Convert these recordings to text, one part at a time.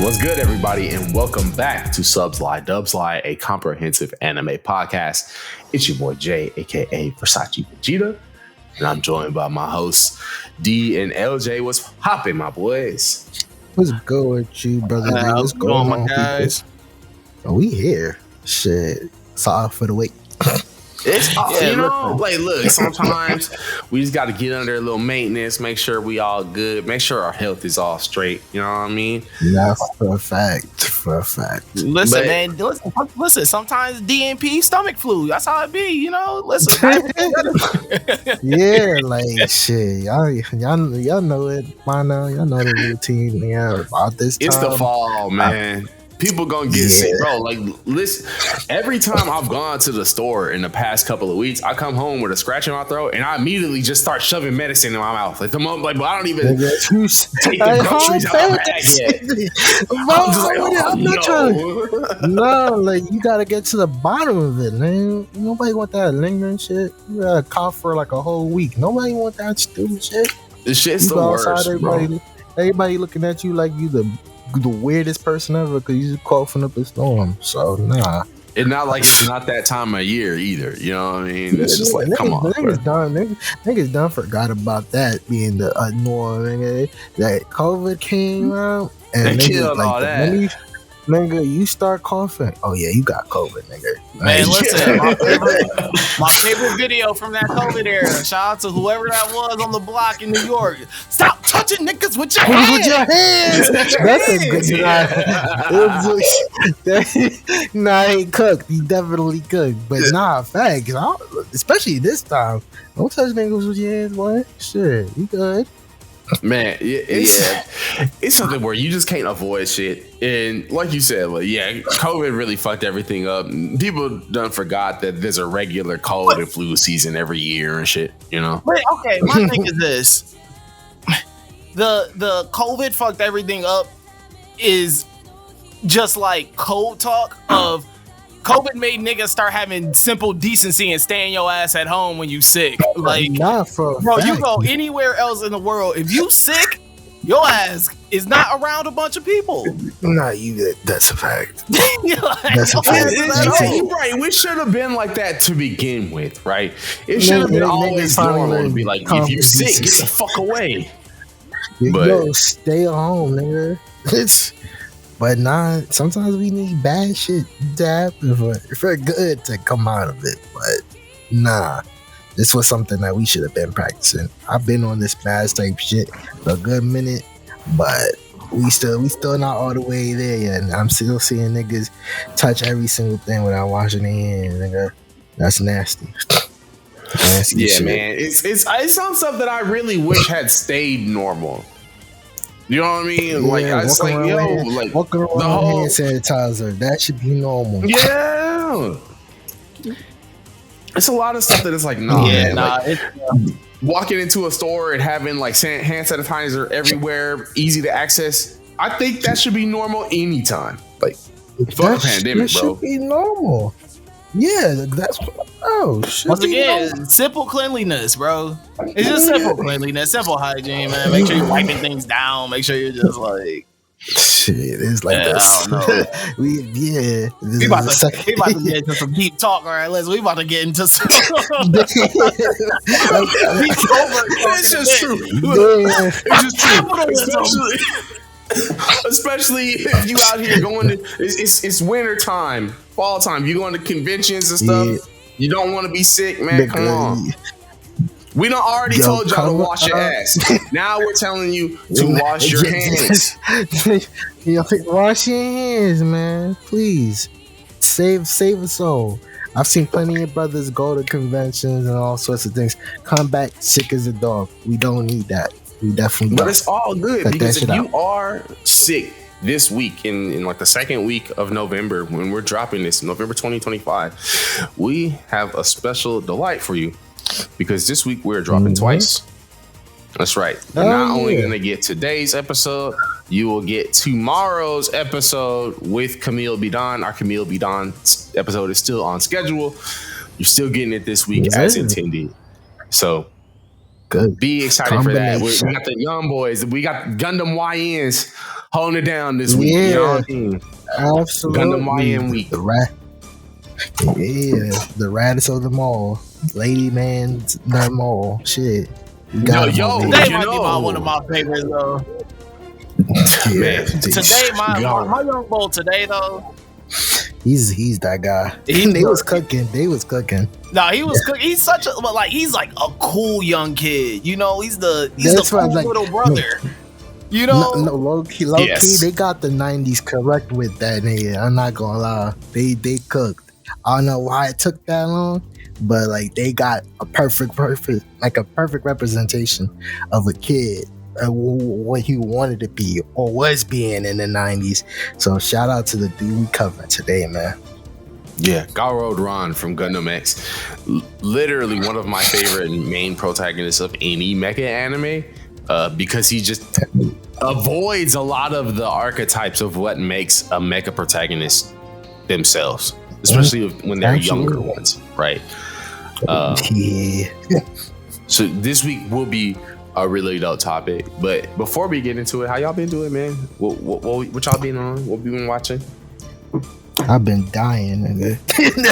What's good, everybody, and welcome back to Subslide Dubslide, a comprehensive anime podcast. It's your boy Jay, aka Versace Vegeta, and I'm joined by my hosts D and LJ. What's hopping, my boys? What's good with you, brother? What's going on, guys? Oh, we here. Shit, sorry for the wait. It's look, sometimes we just got to get under a little maintenance, make sure we all good, make sure our health is all straight. You know what I mean? Yeah, for a fact. Listen, man. Listen. Sometimes DNP, stomach flu. That's how it be. You know. Listen. Yeah, like shit. Y'all know it by now. Y'all know the routine. Yeah, about this time. It's the fall, man. People gonna get sick, bro. Like, listen, every time I've gone to the store in the past couple of weeks, I come home with a scratch in my throat, and I immediately just start shoving medicine in my mouth. Like, I don't even take the groceries out of my bag yet. I'm not trying. No, like you gotta get to the bottom of it, man. Nobody want that lingering shit. You gotta cough for like a whole week. Nobody want that stupid shit. This shit's the worst, everybody looking at you like you the weirdest person ever because you just coughing up a storm. So nah, it's not like it's not that time of year either. You know what I mean? It's just like, come on, niggas done forgot about that being the norm. Nigga, that COVID came out and they killed all that. Nigga, you start coughing. Oh yeah, you got COVID, nigga. Man, listen, my favorite video from that COVID era. Shout out to whoever that was on the block in New York. Stop touching niggas with your hands. That's a good. Nah, he ain't cooked. He definitely cooked. But nah, facts. Especially this time. Don't touch niggas with your hands, boy. Shit, you good. Man, it's something where you just can't avoid shit. And like you said, COVID really fucked everything up. People done forgot that there's a regular cold and flu season every year and shit, you know? Wait, okay, my thing is this. The COVID fucked everything up is just like cold talk of COVID made niggas start having simple decency and staying your ass at home when you sick. Like, bro, you go anywhere else in the world, if you sick, your ass is not around a bunch of people. Nah, that's a fact. That's a fact. You're right. We should have been like that to begin with, right? It should have been always normal to be like, if you sick, get the fuck away. Yo, stay home, nigga. But nah, sometimes we need bad shit to happen for good to come out of it. But nah, this was something that we should have been practicing. I've been on this fast type shit for a good minute, but we still not all the way there yet. And I'm still seeing niggas touch every single thing without washing their hands, nigga. That's nasty. Yeah, shit. Man. It's some stuff that I really wish had stayed normal. You know what I mean? Yeah, like, it's like, walking around the whole hand sanitizer. That should be normal. Yeah. It's a lot of stuff that is like, walking into a store and having like hand sanitizer everywhere, easy to access. I think that should be normal anytime. Like, fuck the pandemic, bro. Should be normal. Yeah, that's shit. Once again, simple cleanliness, bro. It's just simple cleanliness, simple hygiene, man. Make sure you're wiping things down. Make sure you're just like shit. It's like this. I don't know. We about to get into some deep talk. All right, we about to get into some. It's just true. It's just true. Especially if you out here going to it's winter time, fall time, you going to conventions and stuff, you don't want to be sick, man. Come on. We done already told y'all to wash your ass. Now we're telling you to wash your hands. Wash your hands, man. Please. Save a soul. I've seen plenty of brothers go to conventions and all sorts of things, come back sick as a dog. We don't need that. We definitely don't. But it's all good because if you are sick this week in like the second week of November, when we're dropping this, November 2025, we have a special delight for you because this week we're dropping twice. That's right. You're not only going to get today's episode, you will get tomorrow's episode with Camille Bidon. Our Camille Bidon episode is still on schedule. You're still getting it this week as intended. So Good. Be excited for that. We got the young boys. We got Gundam YNs holding it down this week. Yeah, you know what I mean? Absolutely. Gundam YM week. The raddest of them all. Lady man's them all. Shit. Today might be one of my favorites though. Man, today my young bull today though. He's that guy. They was cooking. No, he was cooking. He's such a he's like a cool young kid. You know, he's the cool little brother. You know, no, low key, they got the '90s correct with that nigga. I'm not gonna lie, they cooked. I don't know why it took that long, but like they got a perfect representation of a kid, what he wanted to be or was being in the '90s. So shout out to the dude we covering today, man. Yeah, Garrod Ron from Gundam X, literally one of my favorite main protagonists of any mecha anime. Because he just avoids a lot of the archetypes of what makes a mecha protagonist themselves, especially when they're younger ones, right? So this week will be a really adult topic, but before we get into it, how y'all been doing, man? What y'all been on? What we been watching? I've been dying, nigga.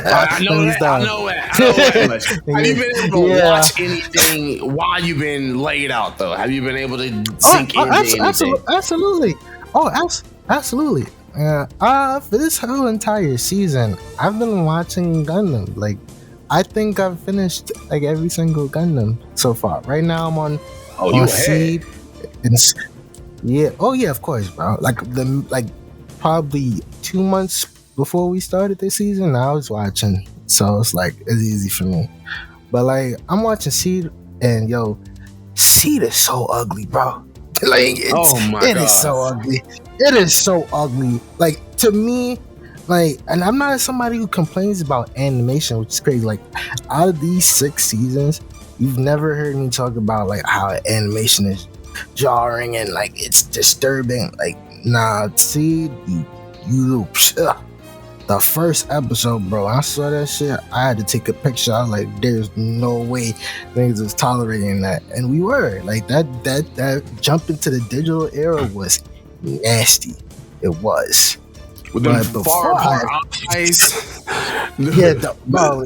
I know that. Have you been able to watch anything while you've been laid out, though? Have you been able to sink into anything? Absolutely. Absolutely. For this whole entire season, I've been watching Gundam. Like, I think I've finished like every single Gundam so far. Right now, I'm on Seed. Yeah. Oh yeah, of course, bro. Like probably 2 months before we started this season, I was watching, so it's easy for me. But like, I'm watching Seed, and Seed is so ugly, bro. It is so ugly. It is so ugly. Like, to me, and I'm not somebody who complains about animation, which is crazy. Like, out of these 6 seasons, you've never heard me talk about like how animation is jarring and like it's disturbing. Like, nah, Seed, you the first episode, bro, I saw that shit. I had to take a picture. I was like, there's no way niggas was tolerating that. And we were. Like, that jump into the digital era was nasty. It was. With them far eyes. Yeah, bro,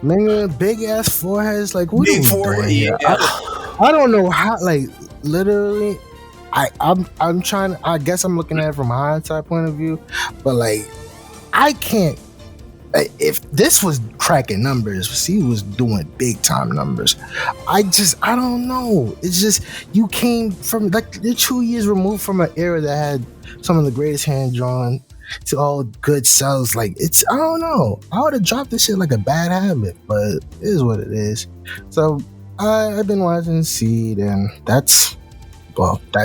nigga, big ass foreheads. Like, what big are we doing here? I don't know how, like, literally, I'm trying, I guess I'm looking at it from a hindsight point of view, but like, I can't. If this was cracking numbers, he was doing big time numbers. I don't know. It's just, you came from like, you're 2 years removed from an era that had some of the greatest hand drawn to all good cells. Like, it's, I don't know. I would have dropped this shit like a bad habit, but it is what it is. So I've been watching Seed, and that's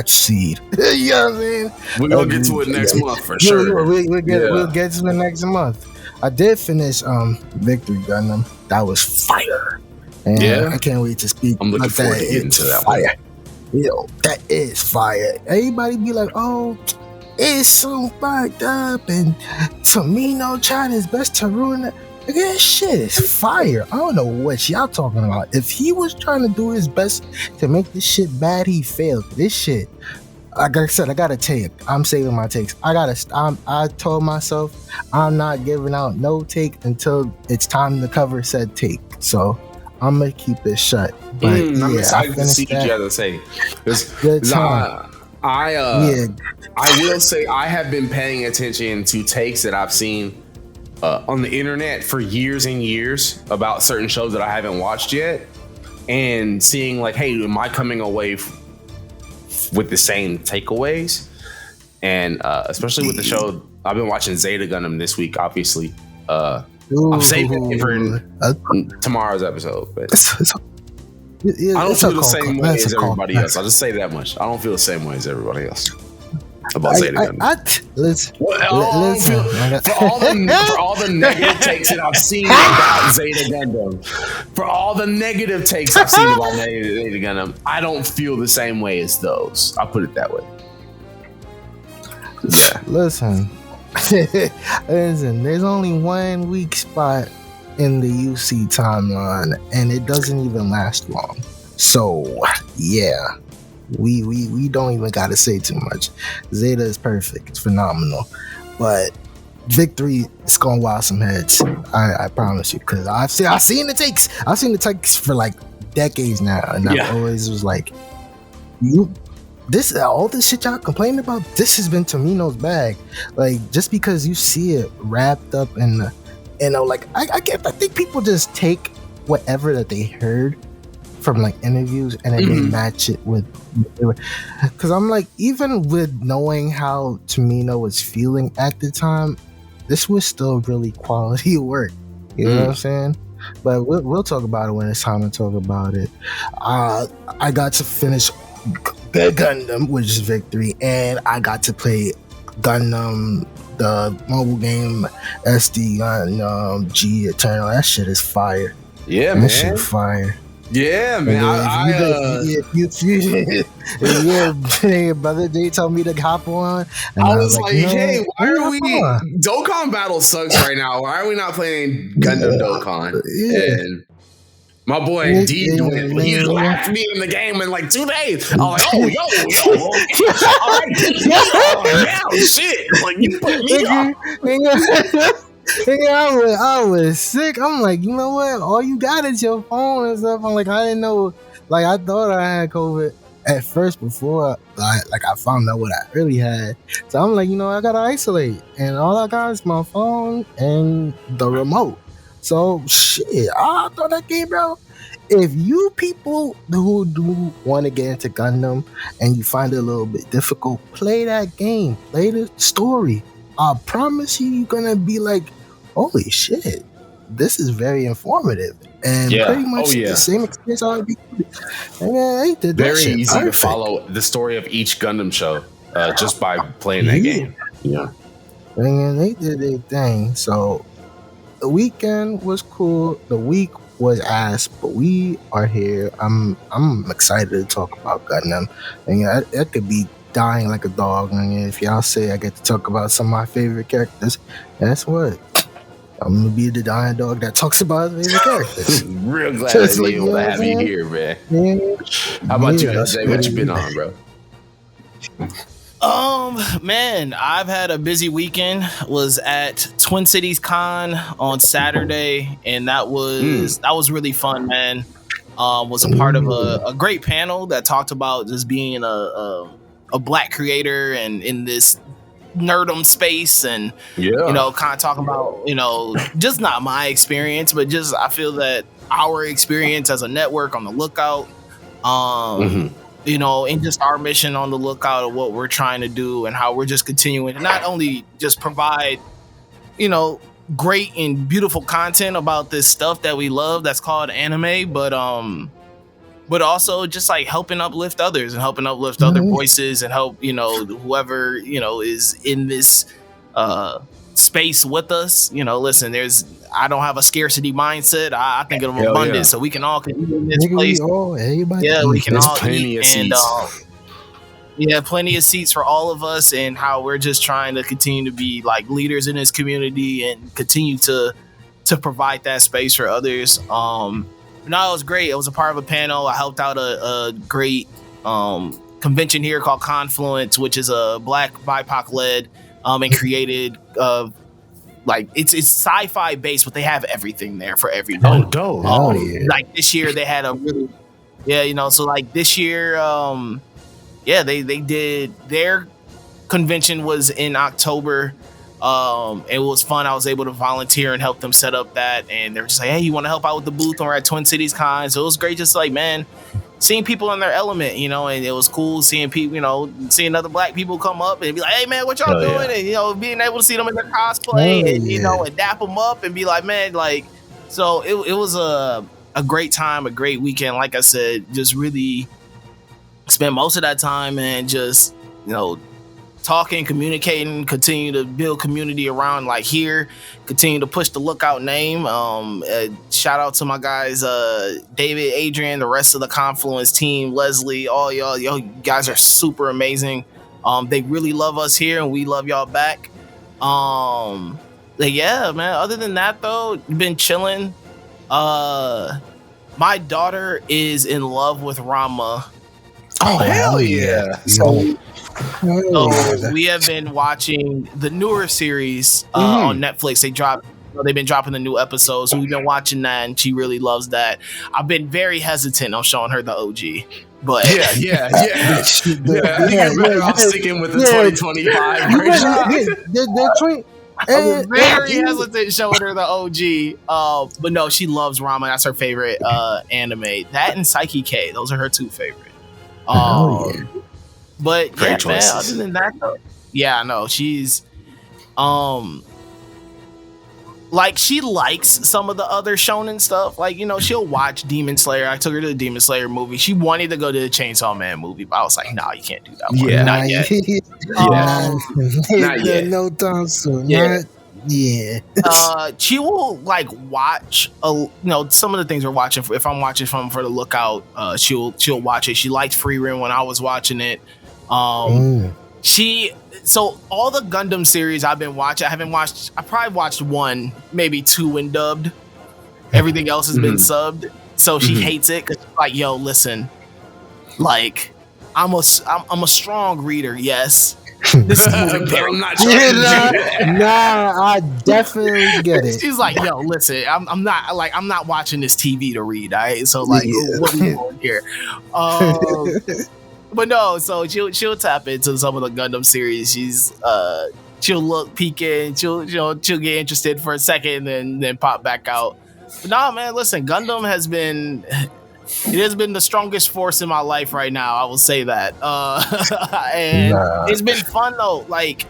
Seed. You know what I mean? We're gonna get to it next month for sure. We'll get to it next month. I did finish Victory Gundam. That was fire. And I can't wait to speak. I'm looking forward to getting to that fire. That is fire. Everybody be like, oh, it's so fucked up, and Tomino tried his best to ruin it. This shit is fire. I don't know what y'all talking about. If he was trying to do his best to make this shit bad, he failed. This shit, like I said, I gotta take. I'm saving my takes. I told myself I'm not giving out no take until it's time to cover said take. So I'm gonna keep it shut. But I'm excited to see what you have to say. Good time. I will say I have been paying attention to takes that I've seen on the internet for years and years about certain shows that I haven't watched yet, and seeing like, hey, am I coming away with the same takeaways? And especially with the show, I've been watching Zeta Gundam this week, obviously. I'm saving it for tomorrow's episode, but I don't feel the same way as everybody else. I'll just say that much. I don't feel the same way as everybody else about Zeta Gundam. For all the negative takes that I've seen about Zeta Gundam, Zeta Gundam, I don't feel the same way as those. I'll put it that way. Yeah. Listen, there's only one weak spot in the UC timeline, and it doesn't even last long. So, yeah. We don't even gotta say too much. Zeta is perfect. It's phenomenal. But Victory is gonna wow some heads. I promise you, because I've seen the takes. I've seen the takes for like decades now, and I always was like, all this shit y'all complaining about, this has been Tomino's bag. Like, just because you see it wrapped up in the, like I think people just take whatever that they heard from like interviews and then they match it with, because I'm like, even with knowing how Tomino was feeling at the time, this was still really quality work. You know what I'm saying? But we'll talk about it when it's time to talk about it. I got to finish the Gundam, which is Victory, and I got to play Gundam, the mobile game, SD Gundam G Eternal. That shit is fire. Yeah, that man. Shit fire. Yeah, man. Brother, they told me to hop on. And I was like, hey, why are we? Dokkan Battle sucks right now. Why are we not playing Gundam Dokkan? Yeah. And my boy D, he laughed me in the game in like 2 days. I'm like, oh, yo, all right, yeah, shit. Like, you put me up. I was sick. I'm like, you know what? All you got is your phone and stuff. I'm like, I didn't know. Like, I thought I had COVID at first before I found out what I really had. So I'm like, you know, I gotta isolate, and all I got is my phone and the remote. So shit, I thought that game, bro. If you people who do want to get into Gundam and you find it a little bit difficult, play that game. Play the story. I promise you're gonna be like, holy shit, this is very informative. And pretty much the same experience I would be. They did that very shit easy perfect. to follow the story of each Gundam show just by playing that game. Yeah. And they did their thing. So the weekend was cool. The week was ass, but we are here. I'm excited to talk about Gundam. And I could be dying like a dog. And if y'all say I get to talk about some of my favorite characters, that's what. I'm gonna be the dying dog that talks about his favorite characters. Real glad to be able to have you here, man. Yeah. How about you, Jose? What you been on, bro? Man, I've had a busy weekend. Was at Twin Cities Con on Saturday, and that was really fun, man. Was a part of a great panel that talked about just being a Black creator and in this nerdum space, and you know, kind of talking about, you know, just not my experience, but just I feel that our experience as a network on the lookout, you know, and just our mission on the lookout of what we're trying to do and how we're just continuing to not only just provide, you know, great and beautiful content about this stuff that we love that's called anime, but also just like helping uplift others and helping uplift other voices and help, you know, whoever, you know, is in this space with us. You know, listen, I don't have a scarcity mindset. I think of abundance, so we can all continue in this place. We can all plenty of seats. Plenty of seats for all of us, and how we're just trying to continue to be like leaders in this community and continue to provide that space for others. No, it was great. It was a part of a panel. I helped out a great convention here called Confluence, which is a Black BIPOC led and created like it's sci-fi based, but they have everything there for everyone. Oh, dope. Like this year they had a really you know, so like this year they did their convention was in October. It was fun. I was able to volunteer and help them set up that, and they were just like, hey, you want to help out with the booth when we're at Twin Cities Con? So it was great, just like, man, seeing people in their element, you know, and it was cool seeing people, you know, seeing other Black people come up and be like, hey man, what y'all doing? And, you know, being able to see them in their cosplay and, you know, and dap them up and be like, man, like, so it was a great time, a great weekend. Like I said, just really spent most of that time and just, you know, talking, communicating, continue to build community around like here, continue to push the Lookout name. Shout out to my guys, David, Adrian, the rest of the Confluence team, Leslie, all y'all you guys are super amazing. They really love us here and we love y'all back. Yeah, man, other than that though, been chilling. My daughter is in love with Ranma. Oh, hell yeah. So we have been watching the newer series on Netflix. They've been dropping the new episodes. So we've been watching that, and she really loves that. I've been very hesitant on showing her the OG. But yeah. I think you're better off sticking with the 2025 version. I was very hesitant showing her the OG. But no, she loves Rama. That's her favorite anime. That and Psyche K. Those are her two favorite. But great choices. Man, other than that though, yeah, no, she's like she likes some of the other shonen stuff. Like, you know, she'll watch Demon Slayer. I took her to the Demon Slayer movie. She wanted to go to the Chainsaw Man movie, but I was like, nah, you can't do that one. Yeah. Not yet. Not yet. No time soon. Yeah. She will like watch some of the things we're watching. If I'm watching for the Lookout, she'll watch it. She liked Frieren when I was watching it. So all the Gundam series I've been watching, I probably watched one, maybe two when dubbed. Everything else has been subbed. So she hates it because she's like, yo, listen, like I'm a strong reader, yes. This is moving very much. I definitely get it. She's like, yo, listen, I'm not watching this TV to read, all right? So like, what are we doing here? But no, so she'll tap into some of the Gundam series. She'll look, peek in, she'll get interested for a second, and then pop back out. But nah, man, listen, Gundam has been the strongest force in my life right now. I will say that, and it's been fun though. Like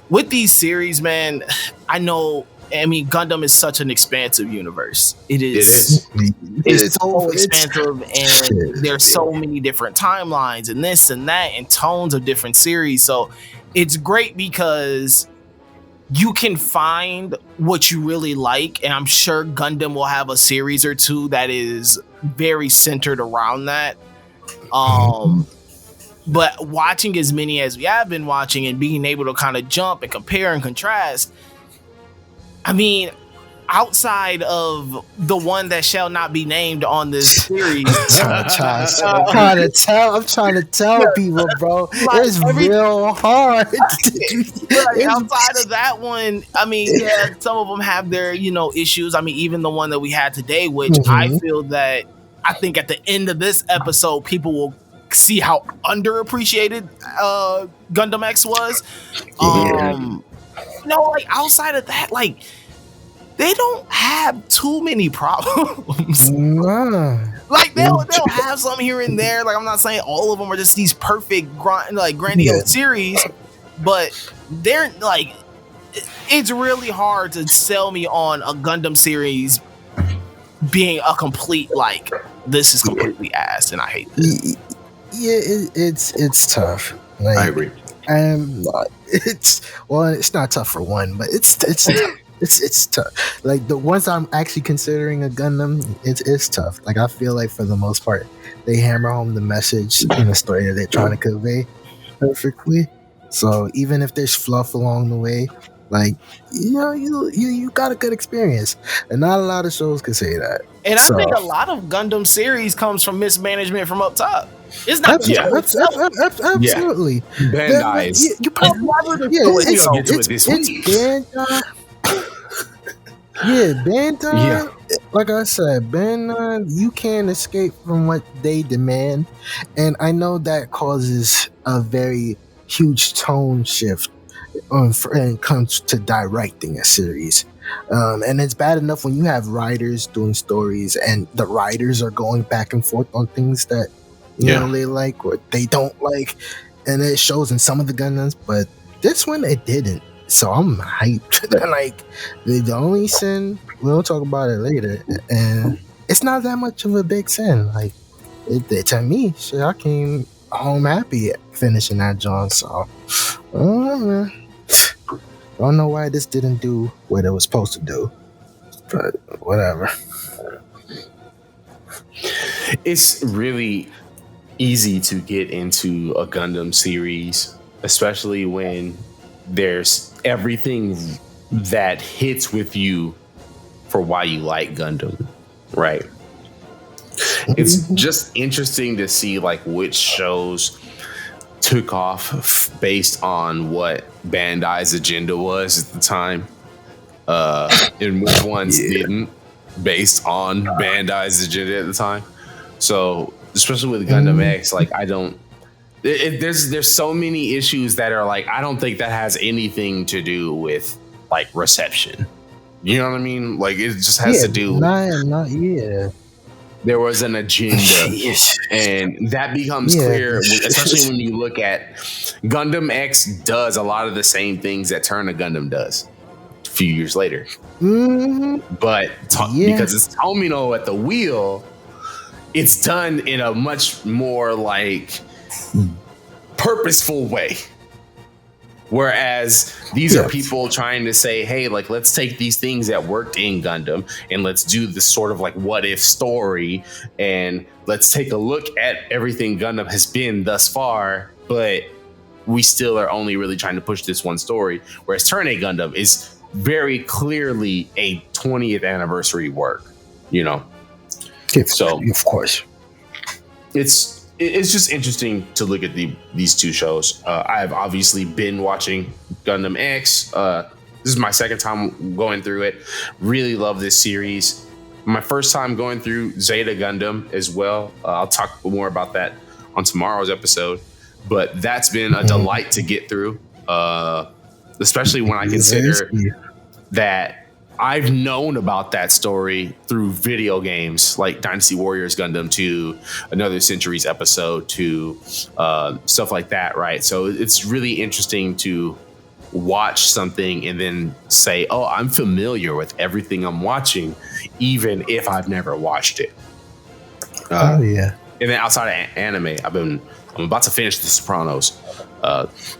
with these series, man, I mean, Gundam is such an expansive universe. It is. It's so expansive, and there's so many different timelines, and this and that, and tones of different series. So it's great because you can find what you really like, and I'm sure Gundam will have a series or two that is very centered around that. But watching as many as we have been watching, and being able to kind of jump and compare and contrast, I mean, outside of the one that shall not be named on this series, I'm trying to tell people, bro. Like, it's real hard. Outside of that one, I mean, yeah, some of them have their, issues. I mean, even the one that we had today, which I think at the end of this episode, people will see how underappreciated Gundam X was. Like outside of that, like they don't have too many problems. Like they'll have some here and there. Like I'm not saying all of them are just these perfect grandiose series, but they're like, it's really hard to sell me on a Gundam series being a complete like this is completely ass, and I hate this. Yeah, it's tough. Like, I agree. It's not tough for one, but it's tough. It's tough. Like the ones I'm actually considering a Gundam, it's tough. Like I feel like for the most part, they hammer home the message in the story that they're trying to convey perfectly. So even if there's fluff along the way, like you got a good experience, and not a lot of shows can say that. And I think a lot of Gundam series comes from mismanagement from up top. It's not absolutely. Bandai. You probably it's Bandai. Bandai. Yeah. Like I said, Bandai, you can't escape from what they demand, and I know that causes a very huge tone shift when it comes to directing a series. And it's bad enough when you have writers doing stories, and the writers are going back and forth on things that you know they like or they don't like, and it shows in some of the Gundams. But this one, it didn't. So I'm hyped. Like the only sin, we'll talk about it later, and it's not that much of a big sin. Like to me, shit, I came home happy finishing that John. So I don't know why this didn't do what it was supposed to do, but whatever. It's really easy to get into a Gundam series, especially when there's everything that hits with you for why you like Gundam, right? it's just interesting to see like which shows took off based on what Bandai's agenda was at the time, and which ones didn't based on Bandai's agenda at the time. So especially with Gundam X, like I don't. There's so many issues that are like I don't think that has anything to do with like reception. You know what I mean? Like it just has to do. There was an agenda, and that becomes clear, especially when you look at Gundam X does a lot of the same things that Turn to Gundam does a few years later. But because it's Tomino at the wheel, it's done in a much more like purposeful way. Whereas these are people trying to say, hey, like, let's take these things that worked in Gundam and let's do this sort of like what if story. And let's take a look at everything Gundam has been thus far. But we still are only really trying to push this one story. Whereas Turn A Gundam is very clearly a 20th anniversary work, you know? So, of course, it's just interesting to look at these two shows. I've obviously been watching Gundam X. This is my second time going through it. Really love this series. My first time going through Zeta Gundam as well. I'll talk more about that on tomorrow's episode. But that's been a delight to get through, especially when I consider that I've known about that story through video games like Dynasty Warriors Gundam to Another Century's episode to stuff like that, right? So it's really interesting to watch something and then say, oh, I'm familiar with everything I'm watching, even if I've never watched it. And then outside of anime, I'm about to finish The Sopranos.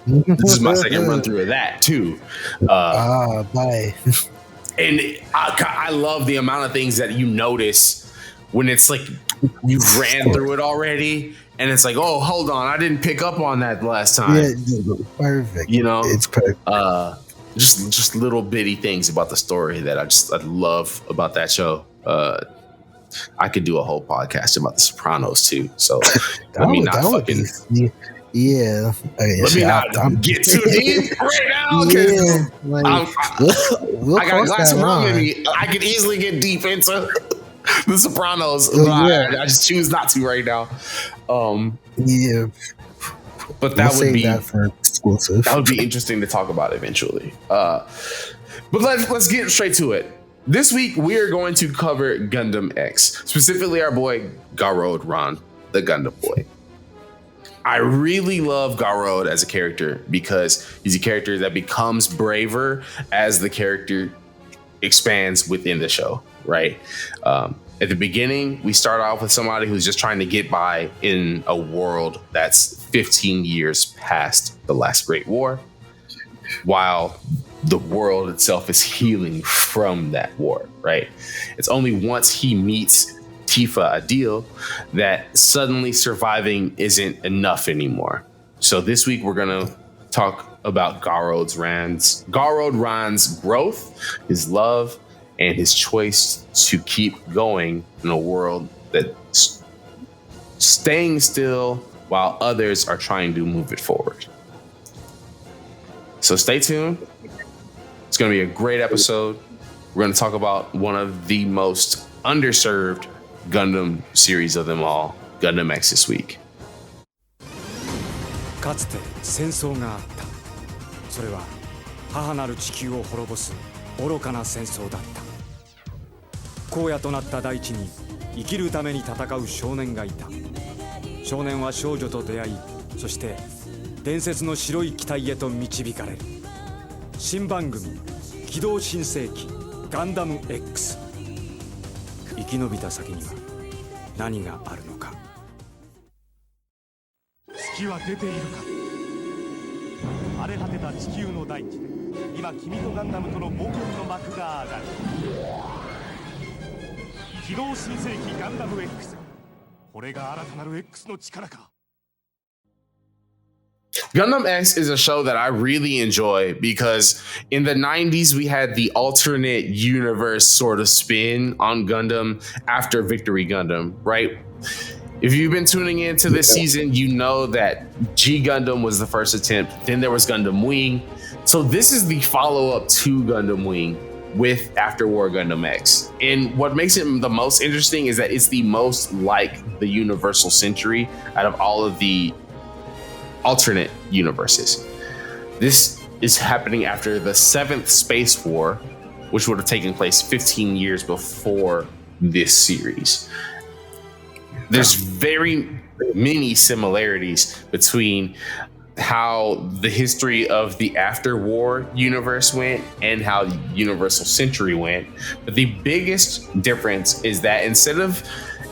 This is my second run through of that too. Bye. And I love the amount of things that you notice when it's like you ran through it already, and it's like, oh, hold on, I didn't pick up on that last time. Yeah, perfect. You know, it's perfect. Just little bitty things about the story that I love about that show. I could do a whole podcast about The Sopranos too. So let me not fucking. Let me not get too deep right now because I got a glass of rum in me. I could easily get deep into The Sopranos, but I just choose not to right now. But that would be that for exclusive. That would be interesting to talk about eventually. But let's get straight to it. This week we are going to cover Gundam X, specifically our boy Garrod Ron, the Gundam boy. I really love Garrod as a character because he's a character that becomes braver as the character expands within the show, right? At the beginning, we start off with somebody who's just trying to get by in a world that's 15 years past the last Great War, while the world itself is healing from that war, right? It's only once he meets Tifa Adil that suddenly surviving isn't enough anymore. So this week we're gonna talk about Garrod Ran's growth, his love, and his choice to keep going in a world that's staying still while others are trying to move it forward. So stay tuned. It's gonna be a great episode. We're gonna talk about one of the most underserved Gundam series of them all, Gundam X this week. かつて戦争があった。それは母なる地球を滅ぼす愚かな戦争だった。荒野となった大地に生きるために戦う少年がいた。少年は少女と出会い、そして伝説の白い機体へと導かれる。新番組機動新世紀ガンダム X。生き延びた先には何があるのか。月は出ているか。荒れ果てた地球の大地で今君とガンダムとの冒険の幕が上がる。機動新世紀ガンダム X。これが新たなる X の力か。Gundam X is a show that I really enjoy because in the 90s, we had the alternate universe sort of spin on Gundam after Victory Gundam, right? If you've been tuning into this season, you know that G Gundam was the first attempt. Then there was Gundam Wing. So this is the follow-up to Gundam Wing with After War Gundam X. And what makes it the most interesting is that it's the most like the Universal Century out of all of the alternate universes. This is happening after the 7th Space War, which would have taken place 15 years before this series. There's very many similarities between how the history of the After War universe went and how Universal Century went. But the biggest difference is that instead of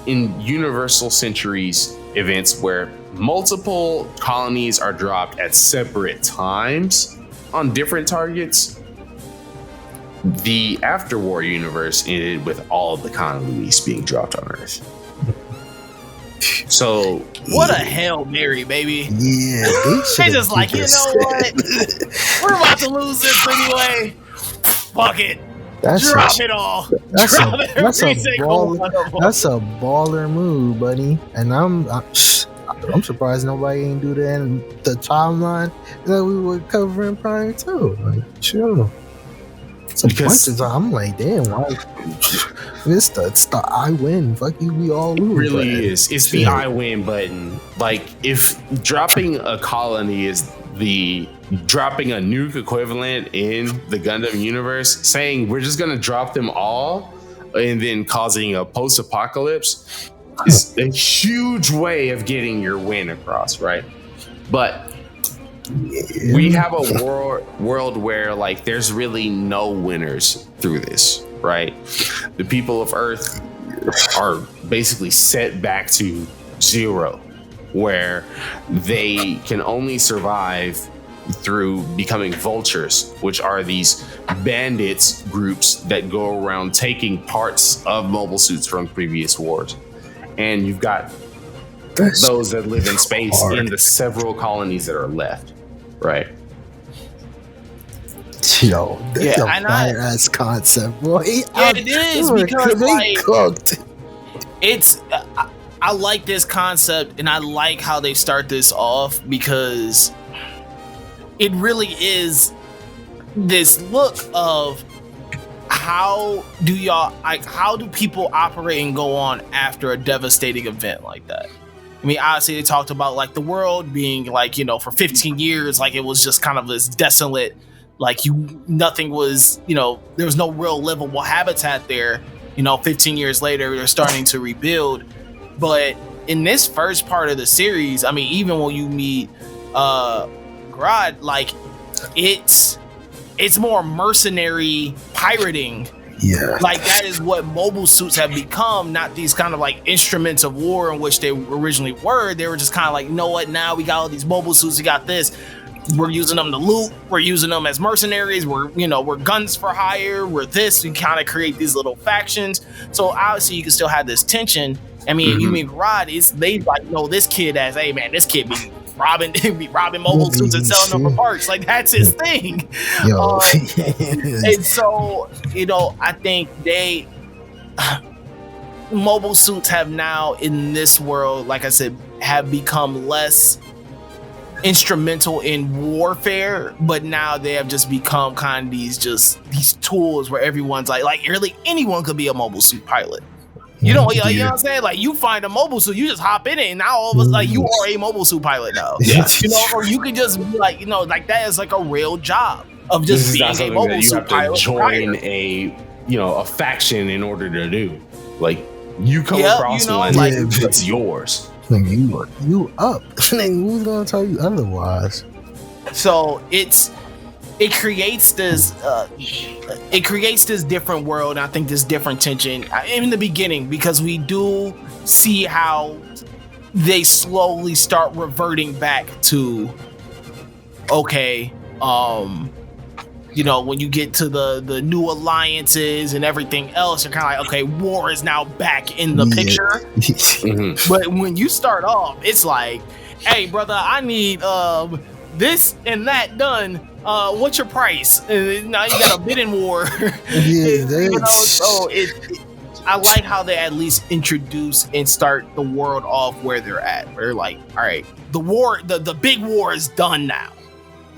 in Universal Century's events where multiple colonies are dropped at separate times on different targets, the After War universe ended with all of the colonies being dropped on Earth. So what a Hail Mary, baby. Yeah, they just like, you know what? We're about to lose this anyway. Fuck it. Drop it all. That's a baller move, buddy. And I'm surprised nobody ain't do that in the timeline that we were covering prior to. Like, sure. Some punches. I'm like, damn, why? It's the I win. Fuck you, we all lose. It really is. It's the I win button. Like, if dropping a colony is the dropping a nuke equivalent in the Gundam universe, saying we're just gonna drop them all and then causing a post-apocalypse is a huge way of getting your win across, right? But we have a world where like there's really no winners through this, right? The people of Earth are basically set back to zero, where they can only survive through becoming vultures, which are these bandits groups that go around taking parts of mobile suits from previous wars. And you've got those that live in space in the several colonies that are left, right? Yo, that's a fire-ass concept, boy. Yeah, it is, because like, cooked. It's I like this concept, and I like how they start this off, because it really is this look of how do people operate and go on after a devastating event like that. I mean, obviously they talked about like the world being like, you know, for 15 years, like it was just kind of this desolate, like nothing was, you know, there was no real livable habitat there. You know, 15 years later, they're starting to rebuild. But in this first part of the series, I mean, even when you meet Garrod, like it's more mercenary pirating. Yeah, like that is what mobile suits have become, not these kind of like instruments of war in which they originally were. They were just kind of like, you know what, now we got all these mobile suits, we got this, we're using them to loot, we're using them as mercenaries, we're guns for hire, we're this, we kind of create these little factions. So obviously you can still have this tension. I mean, you mean Garrod, they like, no, this kid as, hey man, this kid be robbing mobile suits and selling them for parts. Like that's his thing. And so, you know, I think mobile suits have now in this world, like I said, have become less instrumental in warfare, but now they have just become kind of these tools where everyone's like really anyone could be a mobile suit pilot. You know what I'm saying? Like you find a mobile suit, you just hop in it, and now all of us like you are a mobile suit pilot now. Yeah. You know, or you can just be like, you know, like that is like a real job of just being a mobile suit pilot. You have to join a faction in order to do. Like you come across one, like it's yours. You up. Who's gonna tell you otherwise? So it creates this different world, and I think this different tension in the beginning, because we do see how they slowly start reverting back to you know, when you get to the new alliances and everything else, you're kind of like, okay, war is now back in the picture. But when you start off, it's like, hey, brother, I need this and that done. What's your price? Now you got a bidding war. I like how they at least introduce and start the world off where they're at. Where they're like, all right, the war, the big war is done now.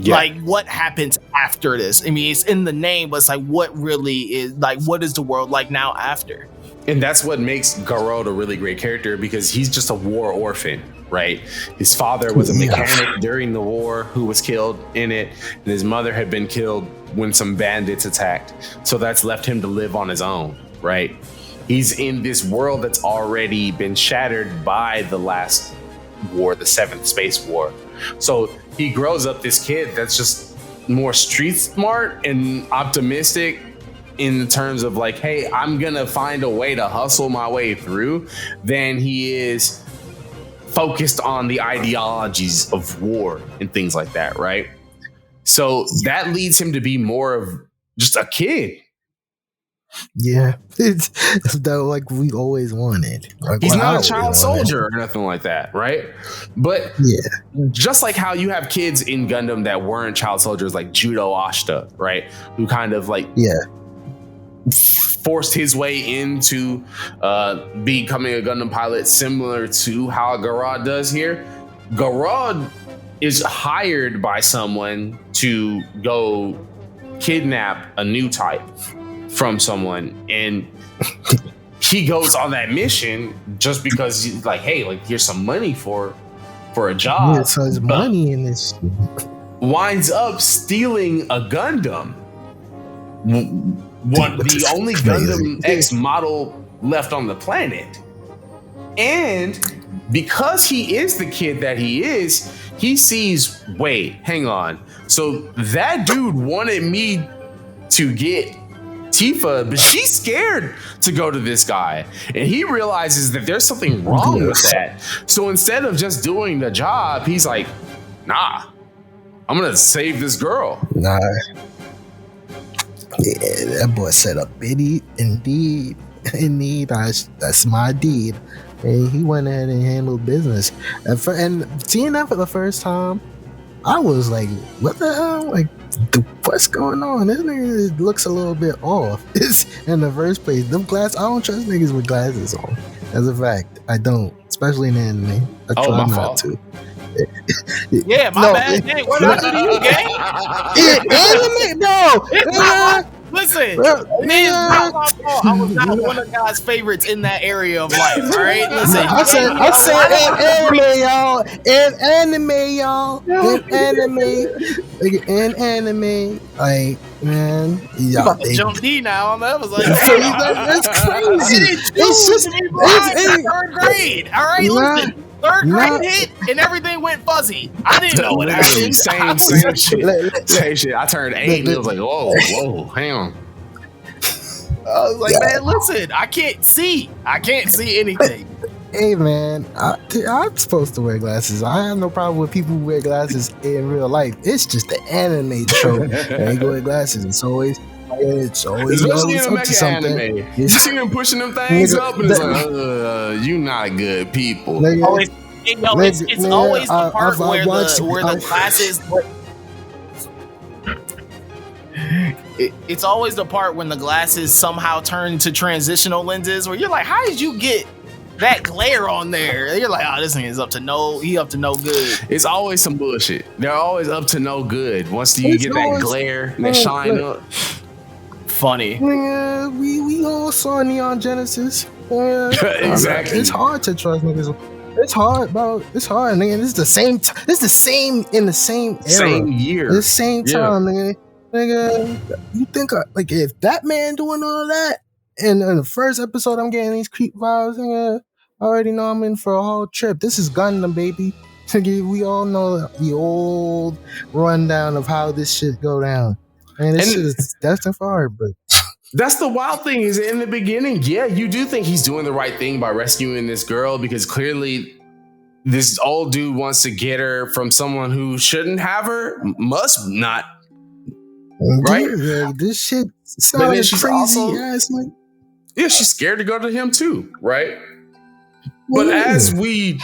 Yeah. Like, what happens after this? I mean, it's in the name, but it's like, what really is, like, what is the world like now after? And that's what makes Garrod a really great character, because he's just a war orphan, right? His father was a mechanic during the war who was killed in it, and his mother had been killed when some bandits attacked. So that's left him to live on his own, right? He's in this world that's already been shattered by the last war, the 7th Space War. So he grows up this kid that's just more street smart and optimistic in terms of like, hey, I'm gonna find a way to hustle my way through, than he is focused on the ideologies of war and things like that, right? So that leads him to be more of just a kid. Yeah, it's that like we always wanted. Like, he's not a child soldier or nothing like that, right? But just like how you have kids in Gundam that weren't child soldiers, like Judo Ashta, right? Who kind of like forced his way into becoming a Gundam pilot, similar to how Garrod does here. Garrod is hired by someone to go kidnap a Newtype from someone, and he goes on that mission just because he's like, hey, like, here's some money for a job. Yeah, so there's money in this. Winds up stealing a Gundam, the only Gundam X model left on the planet. And because he is the kid that he is, he sees, wait, hang on. So that dude wanted me to get Tifa, but she's scared to go to this guy, and he realizes that there's something wrong with that. So instead of just doing the job, he's like, nah, I'm gonna save this girl. Nah, yeah, that boy set up indeed. That's my deed. And he went ahead and handled business. And seeing that for the first time, I was like, what the hell? Like, what's going on? This nigga looks a little bit off. It's in the first place. Them glasses, I don't trust niggas with glasses on. As a fact, I don't. Especially in anime. I try not fault. To. Yeah, my bad. Hey, what happened to you, gang? Anime? No. Listen, me is not my fault. I was not one of God's favorites in that area of life. All right, listen. I said in anime. Like, man, y'all jump D now. I was like, that's crazy. It's just third grade. All right, listen. Third grade hit and everything went fuzzy. I didn't know what happened. Same shit. I turned 8 and it was like, whoa, hang on. I was like, man, listen, I can't see anything. Hey, man, I'm supposed to wear glasses. I have no problem with people who wear glasses in real life. It's just the anime trope. They go with glasses. It's always especially in a mecha anime. You see them pushing them things up, and it's like, you not good people. It's always the part where the glasses. It's always the part when the glasses somehow turn to transitional lenses, where you're like, how did you get that glare on there? You're like, oh, this thing is up to no good. It's always some bullshit. They're always up to no good. Once you get that glare and that shine up. Funny. Yeah, we all saw Neon Genesis. Yeah, exactly. It's hard to trust niggas. It's hard, bro. It's hard, nigga. This is the same. This is the same in the same era, same year, the same time, nigga. Nigga, you think like if that man doing all that, and in the first episode I'm getting these creep vibes, nigga, I already know I'm in for a whole trip. This is Gundam, baby. Nigga, we all know the old rundown of how this shit go down. Man, this shit is destined for heartbreak. That's the wild thing is in the beginning, yeah, you do think he's doing the right thing by rescuing this girl, because clearly this old dude wants to get her from someone who shouldn't have her, must not right? Yeah, this shit But then sounds she's crazy also ass. Like, yeah, she's scared to go to him too, right? But as we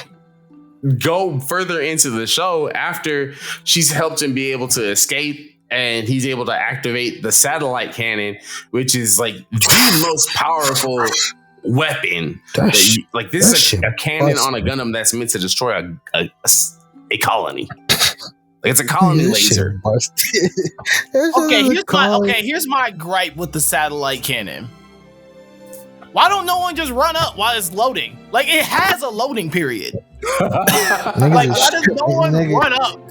go further into the show, after she's helped him be able to escape and he's able to activate the satellite cannon, which is like the most powerful weapon. Like this is a cannon on a Gundam that's meant to destroy a colony. Like it's a colony laser. Here's my gripe with the satellite cannon. Why don't no one just run up while it's loading? Like it has a loading period. Like why does no one run up?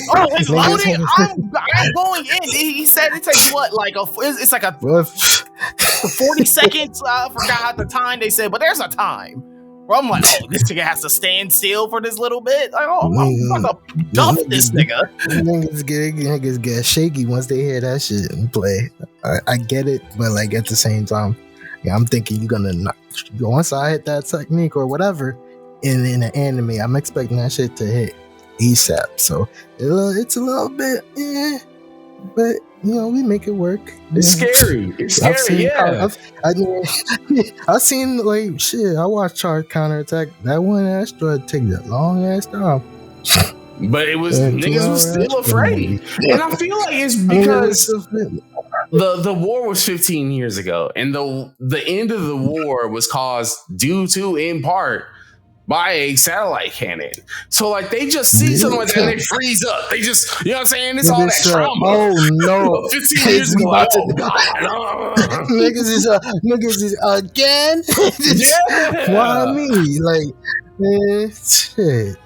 Oh, it's loading. I'm going in. He said it takes what? Like it's like a 40 seconds. I forgot the time they said, but there's a time. Where I'm like, oh, this nigga has to stand still for this little bit. Like, oh, I'm gonna dump this nigga. Niggas get shaky once they hear that shit and play. I get it, but like at the same time, yeah, I'm thinking you're gonna not. Once I hit that technique or whatever in an anime, I'm expecting that shit to hit ASAP. So it's a little bit, but you know we make it work. It's scary. It's scary. I've seen like shit. I watched Charge Counterattack. That one Astra takes a long ass time. But it was niggas was still afraid, and I feel like it's because the war was 15 years ago, and the end of the war was caused due to, in part, by a satellite cannon. So like they just see something like that and they freeze up. They just, you know what I'm saying? It's all that trauma. Oh no. 15 years ago. Niggas is again. Yeah. Why me? Like shit.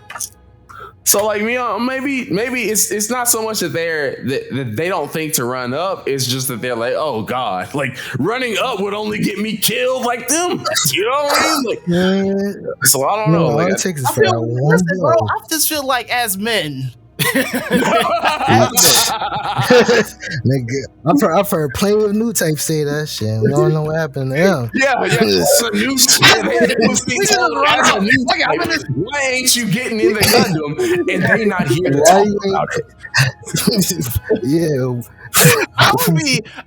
So like maybe it's not so much that they don't think to run up. It's just that they're like, oh god, like running up would only get me killed like them. You know what I mean? Like, so I don't know. Like, I just feel like as men. Nigga, I've heard plenty of Newtypes say that shit. We don't know what happened to them. Yeah. It's a new shit. Why ain't you getting in the Gundam and they not here to talk about it? Yeah.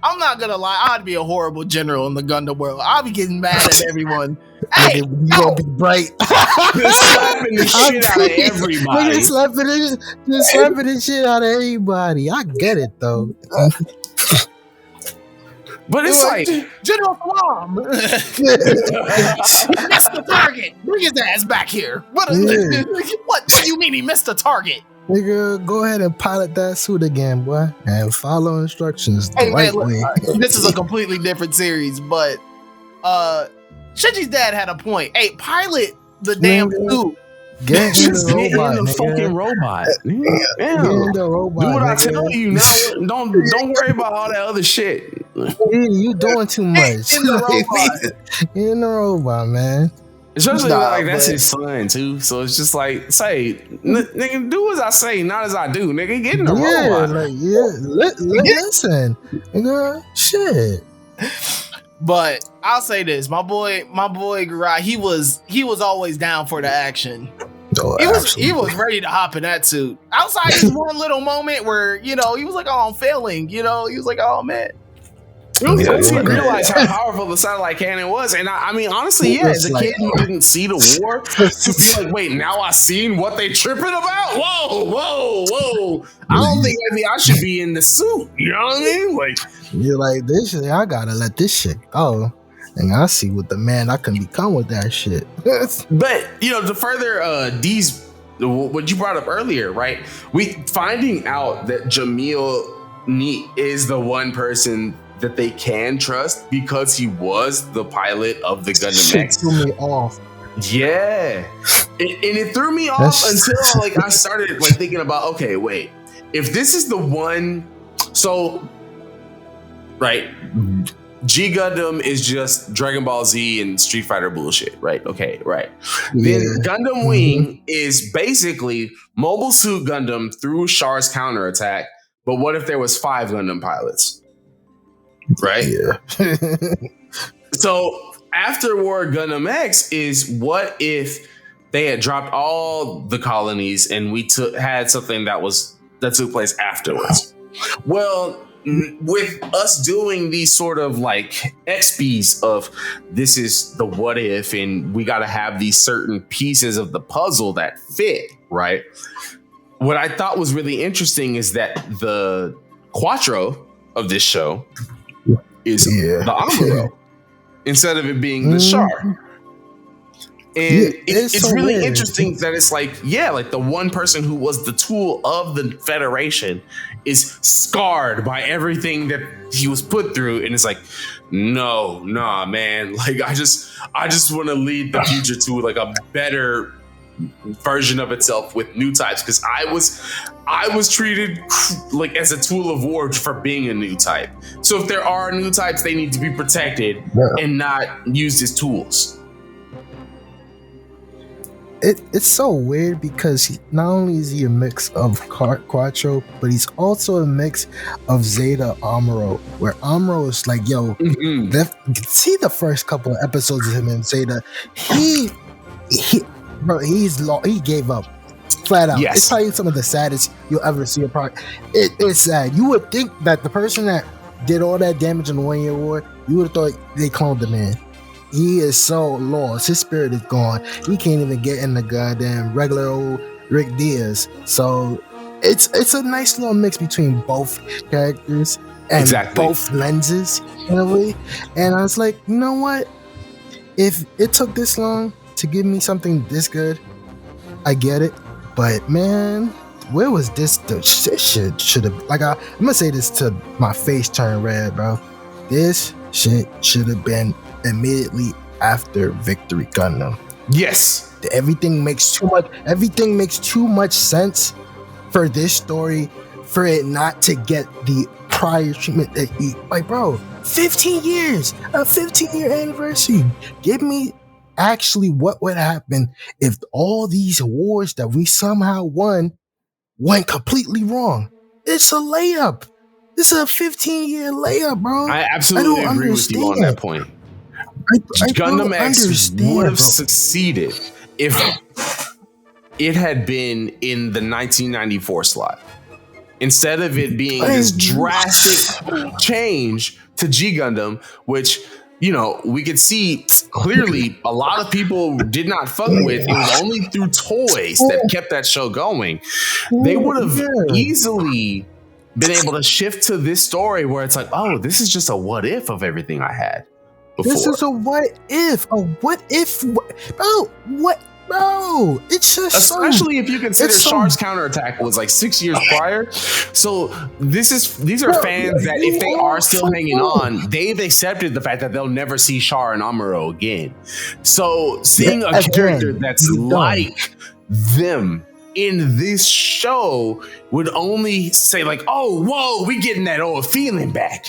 I'm not gonna lie, I'd be a horrible general in the Gundam world. I'd be getting mad at everyone. Hey, you gonna be bright. Slapping the shit out of everybody. Slapping the shit out of everybody. I get it though. But it's like General Salam. Missed the target. Bring his ass back here. What do you mean he missed the target? Nigga, go ahead and pilot that suit again, boy, and follow instructions the right way. This is a completely different series, but Shinji's dad had a point. Hey, pilot the damn suit. Get in the fucking robot. Get in the robot. Do what I tell you now. Don't worry about all that other shit. You doing too much. In the robot. In the robot, man. Especially like that's his son too, so it's just like nigga, do as I say, not as I do, nigga. Get in the robot. Listen, nigga, shit. But I'll say this, my boy Garrod, he was always down for the action. Oh, he was ready to hop in that suit. Outside this one little moment where he was like, "Oh, I'm failing," he was like, "Oh man." I didn't realize how powerful the satellite cannon was, and I mean, honestly, as a kid who didn't see the war, to be like, wait, now I seen what they tripping about. Whoa! I don't think maybe I should be in the suit. You know what I mean? Like, you're like this shit. I gotta let this shit go, and I see what the man I can become with that shit. But to further what you brought up earlier, right? We finding out that Jamil is the one person that they can trust because he was the pilot of the Gundam X. Threw me off. Yeah, and it threw me off until like I started like thinking about, okay, wait, if this is the one, so right, G Gundam is just Dragon Ball Z and Street Fighter bullshit, right? Okay, right. Yeah. Then Gundam Wing is basically Mobile Suit Gundam through Char's counterattack, but what if there was 5 Gundam pilots? Right? Yeah. So after War Gundam X is what if they had dropped all the colonies and we had something that took place afterwards? Well, with us doing these sort of like XPs of this is the what if, and we got to have these certain pieces of the puzzle that fit, right? What I thought was really interesting is that the Quattro of this show is the Amuro instead of it being the Char. And it's so really weird. Interesting that it's like, like the one person who was the tool of the Federation is scarred by everything that he was put through. And it's like, nah, man. Like, I just want to lead the future to like a better version of itself with Newtypes, because I was treated like as a tool of war for being a new type. So if there are new types, they need to be protected and not used as tools. It's so weird because not only is he a mix of Quattro, but he's also a mix of Zeta Amuro, where Amuro is like, yo, see the first couple of episodes of him and Zeta, he gave up flat out. Yes. It's probably some of the saddest you'll ever see a product. It's sad. You would think that the person that did all that damage in the 1 year war, you would have thought they cloned the man. He is so lost. His spirit is gone. He can't even get in the goddamn regular old Rick Diaz. So it's a nice little mix between both characters and both lenses in a way. And I was like, you know what? If it took this long to give me something this good, I get it. But man, where was this? This shit should have, like, I'm gonna say this to my face turn red, bro. This shit should have been immediately after Victory Gundam. Yes. Everything makes too much sense for this story for it not to get the prior treatment that he, like, bro, 15 years, a 15-year anniversary. Give me actually what would happen if all these wars that we somehow won went completely wrong. It's a layup. This is a 15-year layup, bro. I absolutely agree with you on that point. Gundam X would have succeeded if it had been in the 1994 slot. Instead of it being this drastic change to G Gundam, which, you know, we could see clearly a lot of people did not fuck with. It was only through toys that kept that show going. They would have easily been able to shift to this story where it's like, oh, this is just a what if of everything I had before. This is a what if, bro, it's just especially if you consider Char's counterattack was like 6 years prior. So these are fans that if they are still hanging on, they've accepted the fact that they'll never see Char and Amuro again. So seeing a character that's like them in this show would only say like, oh, whoa, we getting that old feeling back.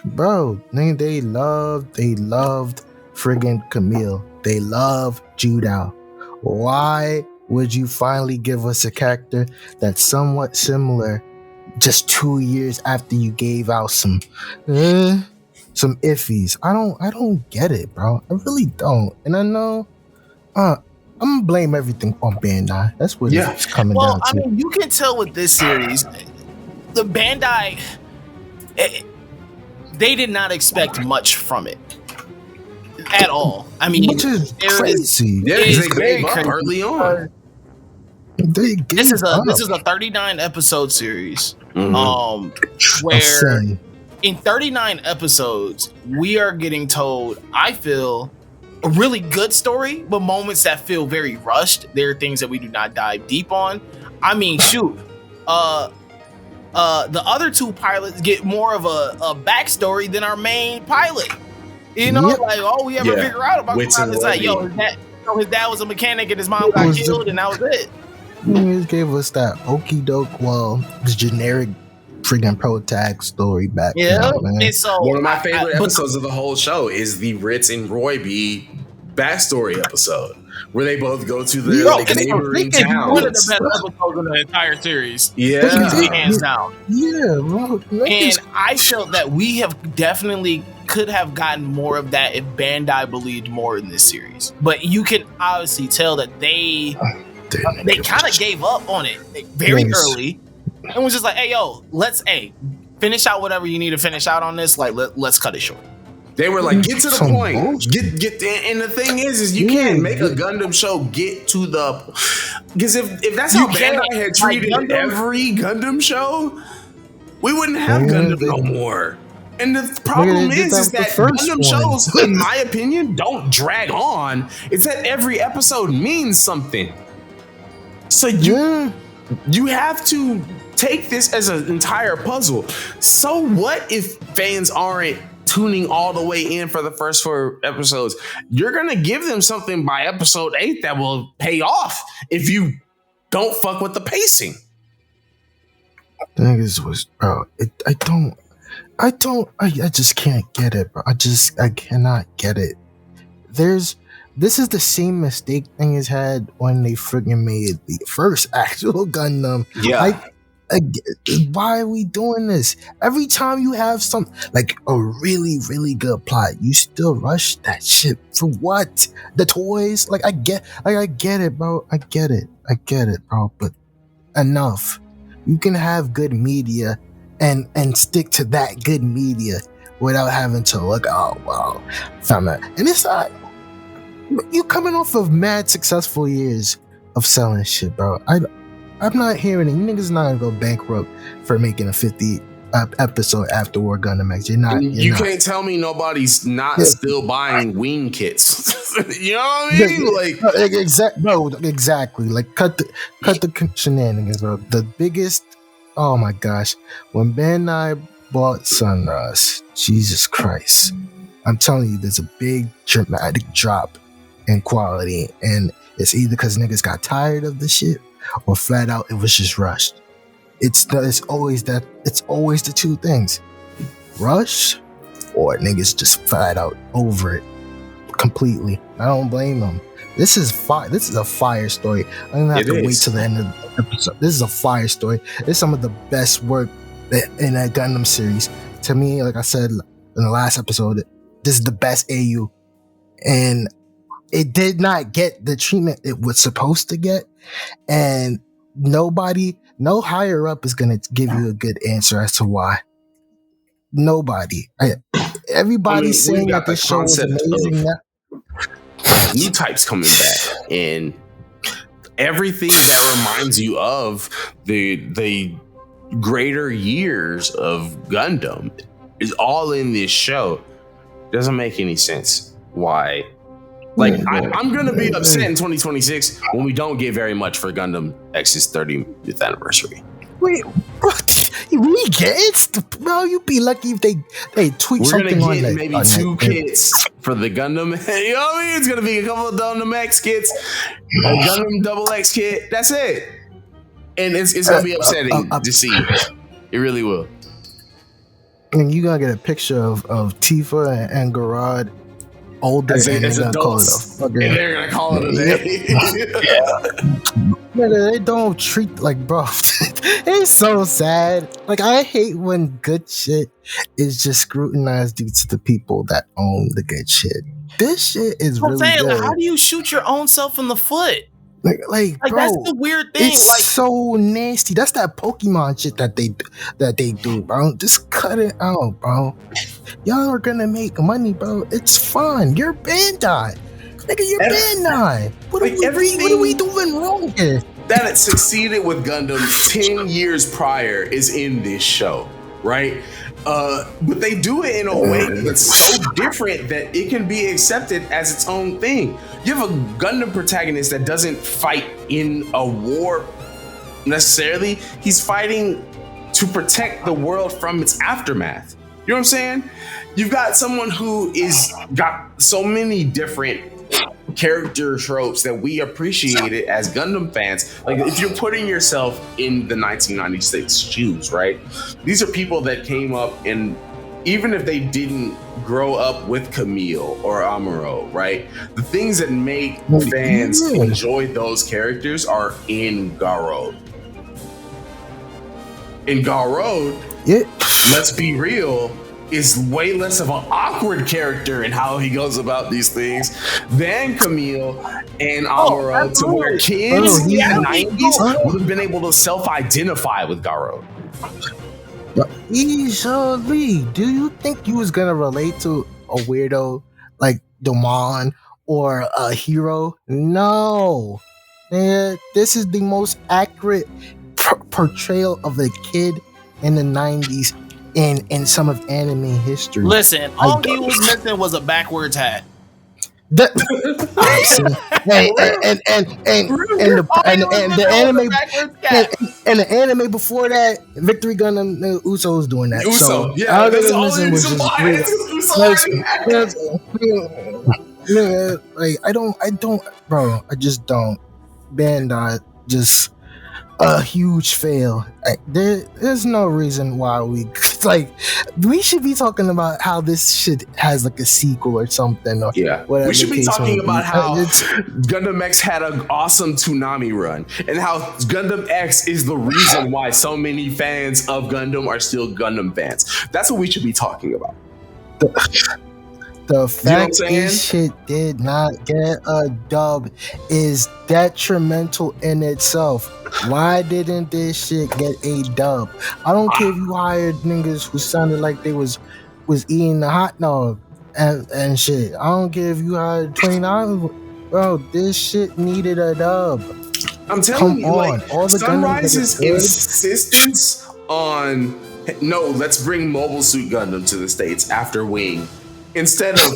Bro, they loved friggin' Camille. They love Judao. Why would you finally give us a character that's somewhat similar just 2 years after you gave out some iffies? I don't get it, bro. I really don't. And I know I'm gonna blame everything on Bandai. That's what it's coming down to. I mean, you can tell with this series, the Bandai, they did not expect much from it at all. I mean, which is crazy. They gave up early on. This is a 39 episode series. Where in 39 episodes we are getting told, I feel, a really good story, but moments that feel very rushed. There are things that we do not dive deep on. I mean, shoot, the other two pilots get more of a backstory than our main pilot. You know, like all we ever figure out about the pilot is like, his dad was a mechanic and his mom got killed, and that was it. He just gave us that okie doke, this generic freaking pro-tag story back. Yeah, and so one of my favorite episodes of the whole show is the Ritz and Roy B backstory episode, where they both go to the neighboring towns. One of the best episodes in the entire series. Hands down. Yeah, bro. And I felt that we have definitely could have gotten more of that if Bandai believed more in this series. But you can obviously tell that they kind of gave up on it very early. and was just like, hey, yo, let's finish out whatever you need to finish out on this. Like, let's cut it short. They were like, get to the point. Get. And the thing is you can't make a Gundam show get to the. Because if that's how Bandai had treated every Gundam show, we wouldn't have Gundam no more. And the problem is that Gundam shows, in my opinion, don't drag on. It's that every episode means something. So you have to take this as an entire puzzle. So what if fans aren't tuning all the way in for the first 4 episodes? You're gonna give them something by episode 8 that will pay off if you don't fuck with the pacing. The thing is, bro, I just can't get it, bro. I cannot get it. This is the same mistake things had when they freaking made the first actual Gundam. Yeah. Why are we doing this? Every time you have some like a really, really good plot, you still rush that shit for what? The toys? I get it, bro. I get it, bro. But enough. You can have good media and stick to that good media without having to look, oh wow, found that. And it's not you coming off of mad successful years of selling shit, bro. I'm not hearing it. You niggas not gonna go bankrupt for making a 50 episode after War Gundam X. You can't tell me nobody's not still buying wing kits. You know what I mean? Exactly. Like cut the shenanigans, bro. The biggest. Oh my gosh, when Bandai bought Sunrise, Jesus Christ, I'm telling you, there's a big dramatic drop in quality, and it's either because niggas got tired of the shit, or flat out it was just rushed. It's always the two things: rush, or niggas just flat out over it completely. I don't blame them. This is a fire story. I'm gonna have to wait till the end of the episode. This is a fire story. It's some of the best work in a Gundam series. To me, like I said in the last episode, this is the best AU, and it did not get the treatment it was supposed to get, and no higher up is gonna give you a good answer as to why. Nobody. Everybody's saying that this show is amazing. Newtypes coming back, and everything that reminds you of the greater years of Gundam is all in this show. Doesn't make any sense. Why? Like, I'm gonna be upset in 2026 when we don't get very much for Gundam X's 30th anniversary. Wait, what? We get? Bro, you'd be lucky if they tweet something on that. We're gonna get maybe 2 kits for the Gundam. You know what I mean? It's gonna be a couple of Gundam X kits, a Gundam Double X kit. That's it. And it's gonna be upsetting to see. It really will. And you gotta get a picture of Tifa and Garrod older, and they're gonna call it a fucking. And they're gonna call it a day. They don't treat bro. It's so sad. Like, I hate when good shit is just scrutinized due to the people that own the good shit. This shit is really good. Like, how do you shoot your own self in the foot? Like bro, that's the weird thing. It's so nasty. That's that Pokemon shit that they do, bro. Just cut it out, bro. Y'all are gonna make money, bro. It's fun. You're Bandai. Nigga, you're Bandai. What are we doing wrong here? That it succeeded with Gundam 10 years prior is in this show, right? But they do it in a way that's so different that it can be accepted as its own thing. You have a Gundam protagonist that doesn't fight in a war necessarily. He's fighting to protect the world from its aftermath. You know what I'm saying? You've got someone who is got so many different character tropes that we appreciate it as Gundam fans. Like, if you're putting yourself in the 1996 shoes, right? These are people that came up, and even if they didn't grow up with Camille or Amuro, right? The things that make fans enjoy those characters are in Garrod. In Garrod, let's be real, is way less of an awkward character in how he goes about these things than Camille and Amuro, to where kids in the 90s would have been able to self-identify with Garrod. Easily. Do you think you was gonna relate to a weirdo like Domon or a hero? No. Man, this is the most accurate portrayal of a kid in the 90s in some of anime history. Listen, all he was missing was a backwards hat. The anime before that, Victory Gundam, the Usos doing that. Uso, so yeah, that's all like I don't, bro. I just don't. Bandai just a huge fail. There's no reason why we should be talking about how this shit has like a sequel or something. Or whatever. We should be talking about how Gundam X had an awesome Toonami run, and how Gundam X is the reason why so many fans of Gundam are still Gundam fans. That's what we should be talking about. The fact this shit did not get a dub is detrimental in itself. Why didn't this shit get a dub? I don't care if you hired niggas who sounded like they was eating a hot dog and shit. I don't care if you hired 29. Bro, this shit needed a dub. I'm telling you, like, all the Sunrise's insistence on no, let's bring Mobile Suit Gundam to the States after Wing, instead of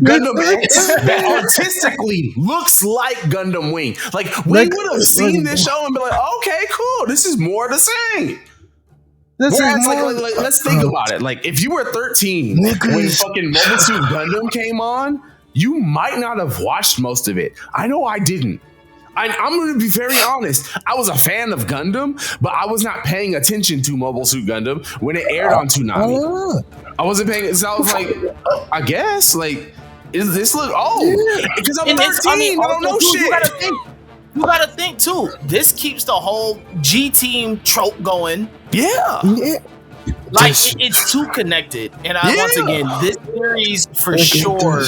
Gundam X that artistically looks like Gundam Wing. Like, we would have seen this show and be like, okay, cool, this is more the same. Let's think about it. Like, if you were 13 when fucking Mobile Suit Gundam came on, you might not have watched most of it. I know I didn't. I'm going to be very honest. I was a fan of Gundam, but I was not paying attention to Mobile Suit Gundam when it aired on Toonami. I wasn't paying. So I was like, I guess, like, is this look old? Because I'm 13. I don't know shit. You gotta think too. This keeps the whole G Team trope going. Yeah. Like, it's too connected. And once again, this series for sure.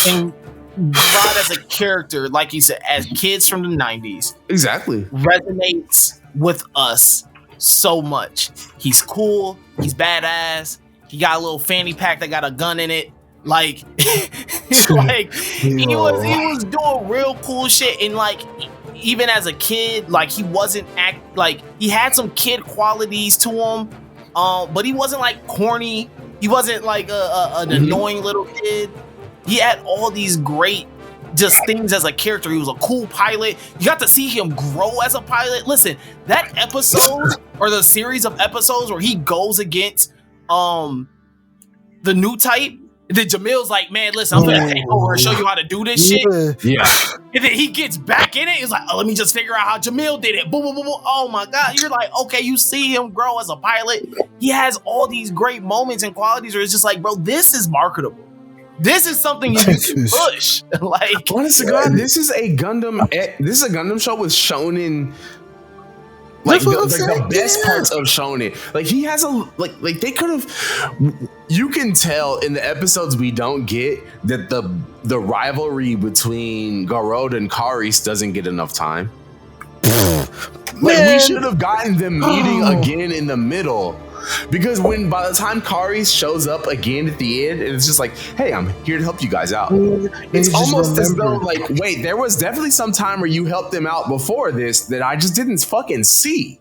And Garrod as a character, like you said, as kids from the 90s, exactly resonates with us so much. He's cool, he's badass, he got a little fanny pack that got a gun in it. Like, like he was doing real cool shit, and like, even as a kid, like, he wasn't like, he had some kid qualities to him, but he wasn't like corny. He wasn't like an annoying little kid. He had all these great just things as a character. He was a cool pilot. You got to see him grow as a pilot. Listen, that episode or the series of episodes where he goes against the Newtype, and then Jamil's like, man, listen, I'm gonna take over and show you how to do this shit. Yeah. And then he gets back in it. He's like, oh, let me just figure out how Jamil did it. Boom, boom, boom, boom. Oh my God. You're like, okay, you see him grow as a pilot. He has all these great moments and qualities where it's just like, bro, this is marketable. This is something you can push. Like, honest to God, this is a Gundam show with shonen. Like, the best parts of shonen. Like, he has a like they could have. You can tell in the episodes we don't get that the rivalry between Garrod and Karis doesn't get enough time. Like, we should have gotten them meeting again in the middle. Because by the time Karis shows up again at the end, and it's just like, hey, I'm here to help you guys out. It's almost as though, like, wait, there was definitely some time where you helped them out before this that I just didn't fucking see.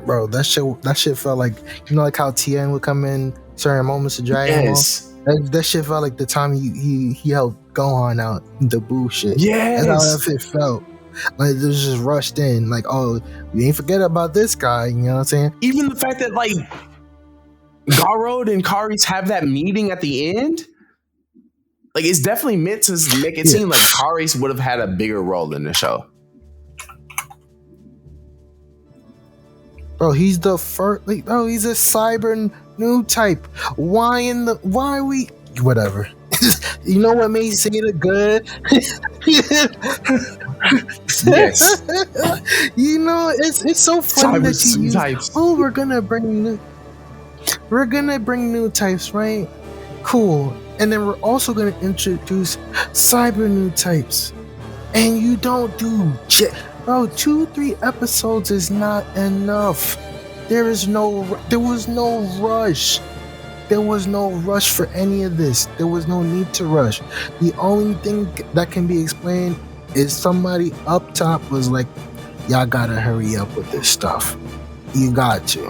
Bro, that shit felt like, you know, like how Tien would come in certain moments of Dragon Ball. That shit felt like the time he helped Gohan out the bullshit. Yes. That's how that shit felt. Like, it was just rushed in, like, oh, we ain't forget about this guy, you know what I'm saying? Even the fact that, like, Garrod and Karis have that meeting at the end, like, it's definitely meant to make it seem like Karis would have had a bigger role in the show. Bro, he's the first, like, bro, he's a cyber Newtype. Why we, whatever. You know what made you say it good? Yes. You know, it's so funny that you use, oh, we're gonna bring we're gonna bring Newtypes, right? Cool. And then we're also gonna introduce cyber Newtypes. And you don't do shit. Bro, 2-3 episodes is not enough. There was no rush. There was no rush for any of this. There was no need to rush. The only thing that can be explained is somebody up top was like, y'all gotta hurry up with this stuff. You got to.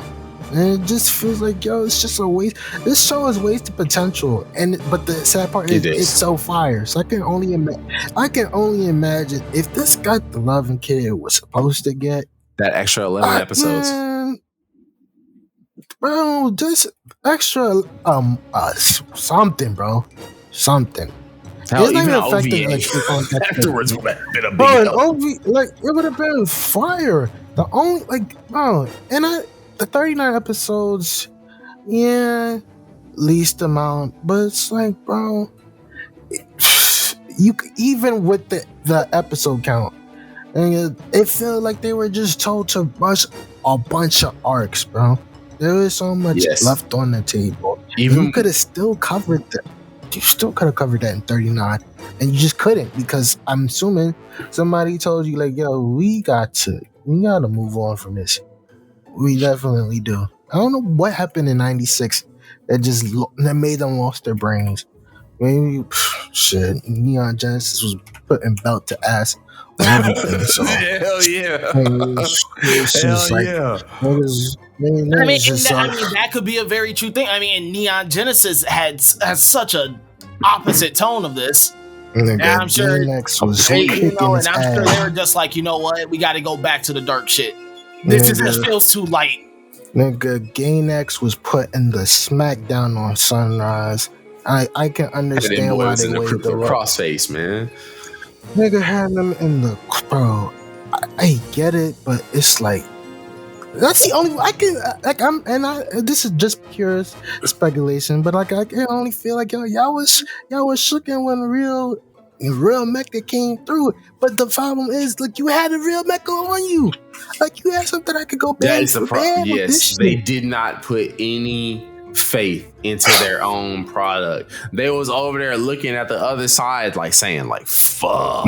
And it just feels like, yo, it's just a waste. This show is wasted potential. But the sad part is it's so fire. So I can only imagine if this got the love and care it was supposed to get. That extra 11 episodes. Man, bro, just extra something, bro. Something. Hell, even an OVA afterwards would have been a big help. Like, it would have been fire. The only, like, bro, and the 39 episodes, yeah, least amount, but it's like, bro, you even with the episode count, and it felt like they were just told to rush a bunch of arcs, bro. There was so much left on the table. Even you could have still covered that. You still could have covered that in 39, and you just couldn't because I'm assuming somebody told you like, "Yo, we gotta move on from this." We definitely do. I don't know what happened in '96 that made them lost their brains. Maybe shit. Neon Genesis was putting belt to ass on everything. So hell yeah, that could be a very true thing. I mean, Neon Genesis has such a opposite tone of this. And I'm sure, and I'm sure they were just like, you know what, we got to go back to the dark shit. This feels too light. Nigga, Gainax was put in the smackdown on Sunrise. I can understand why they waited the crossface, man. Nigga had them in the bro. I get it, but it's like that's the only I can like. This is just pure speculation, but like I can only feel like y'all was shooking when real mecha came through. But the problem is, like, you had a real mecha on you. Like, you had something that could go bad. That is the problem. Yes, they did not put any faith into their own product. They was over there looking at the other side, like saying, like, "Fuck."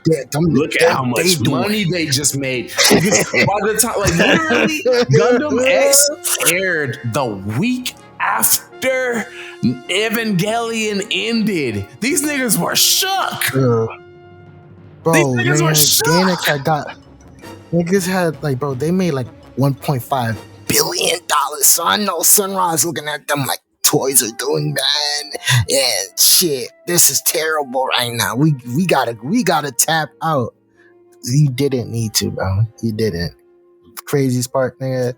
Yeah, look at how much money they just made. By the time, like, literally, Gundam X aired the week after Evangelion ended. These niggas were shook. Bro, these niggas were shook. Niggas had, like, bro, they made like $1.5 billion. So I know Sunrise looking at them like, toys are doing bad. Yeah, shit. This is terrible right now. We gotta tap out. You didn't need to, bro. You didn't. Craziest part, nigga.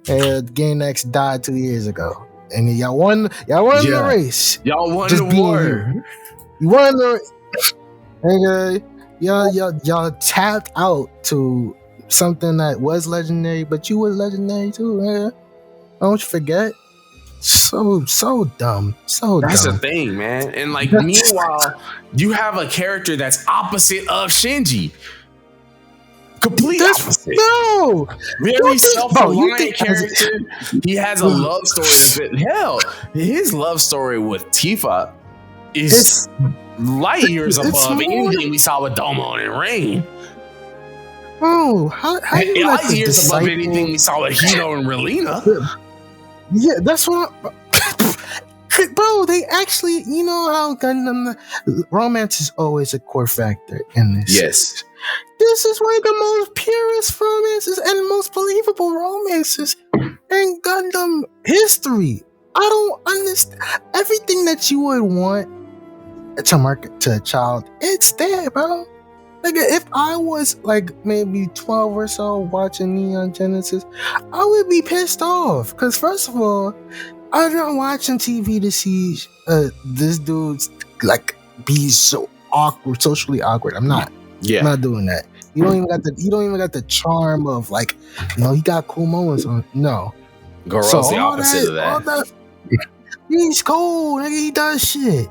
Gainax died 2 years ago. And y'all won the race. Y'all won the war. You won the nigga. Y'all tapped out to something that was legendary, but you was legendary too, nigga. Don't you forget. So dumb. That's the thing, man. And like, meanwhile, you have a character that's opposite of Shinji. Complete opposite. No, very self-reliant character. He has a love story. Hell, his love story with Tifa is light years above anything we saw with Domon and Rain. Oh, how you light years above anything we saw with Hito and Relina. Yeah, that's what. Bro, they actually, you know how Gundam romance is always a core factor in this. Yes. This is one of the most purest romances and most believable romances in Gundam history. I don't understand. Everything that you would want to market to a child, it's there, bro. Like, if I was like maybe 12 or so watching Neon Genesis, I would be pissed off. Because first of all, I'm not watching TV to see this dude's like be so awkward, socially awkward. I'm not. Yeah. I'm not doing that. You don't even got the charm of, like, you know, he got cool moments on. No. Garrod's the opposite of that. He's cool, nigga. He does shit.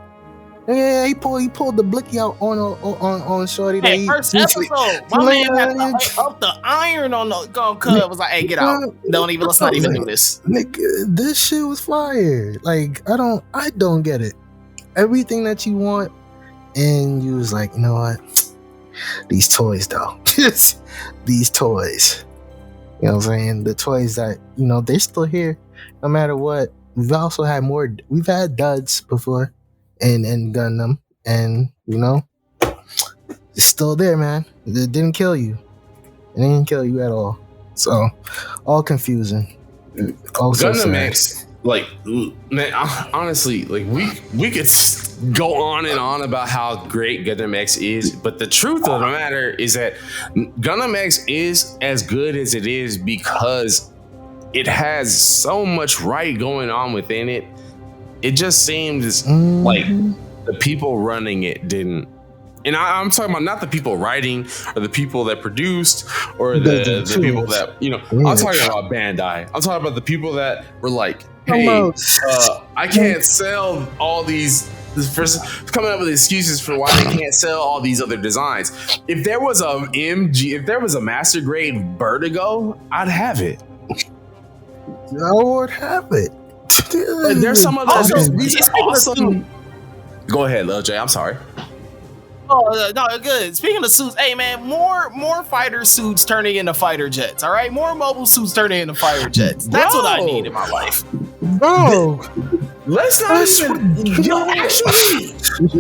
Yeah, he pulled the blicky out on Shorty. Hey, first episode, my man had to up the iron on the Cub. Was like, hey, get out! Don't even let's not even do this. Nigga, this shit was fire. Like I don't get it. Everything that you want, and you was like, you know what? These toys though, these toys. You know what I'm saying? The toys that they're still here, no matter what. We've also had we've had duds before. And Gundam, and it's still there, man. It didn't kill you. It didn't kill you at all. So, all confusing. Also Gundam X, like, man, honestly, like we could go on and on about how great Gundam X is, but the truth of the matter is that Gundam X is as good as it is because it has so much right going on within it. It just seems like the people running it didn't. And I'm talking about not the people writing or the people that produced or the people that, I'm talking about Bandai. I'm talking about the people that were like, hey, I can't sell all these, coming up with excuses for why they can't sell all these other designs. If there was if there was a master grade Vertigo, I'd have it. I would have it. There's some of those. These awesome. Go ahead, Lil J. I'm sorry. Oh no, good. Speaking of suits, hey man, more fighter suits turning into fighter jets. All right, more mobile suits turning into fighter jets. That's what I need in my life, bro. Let's not even. Actually,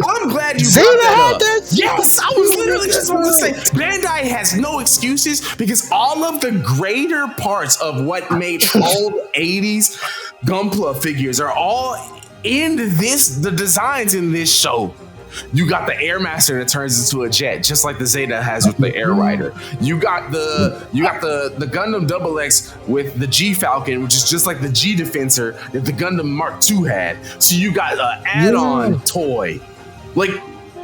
I'm glad you brought that up. Yes, I was literally just about to say Bandai has no excuses because all of the greater parts of what made old 80s Gunpla figures are all in the designs in this show. You got the Airmaster that turns into a jet, just like the Zeta has with the Air Rider. You got the Gundam X with the G Falcon, which is just like the G Defensor that the Gundam Mark II had. So you got an add-on toy. Like,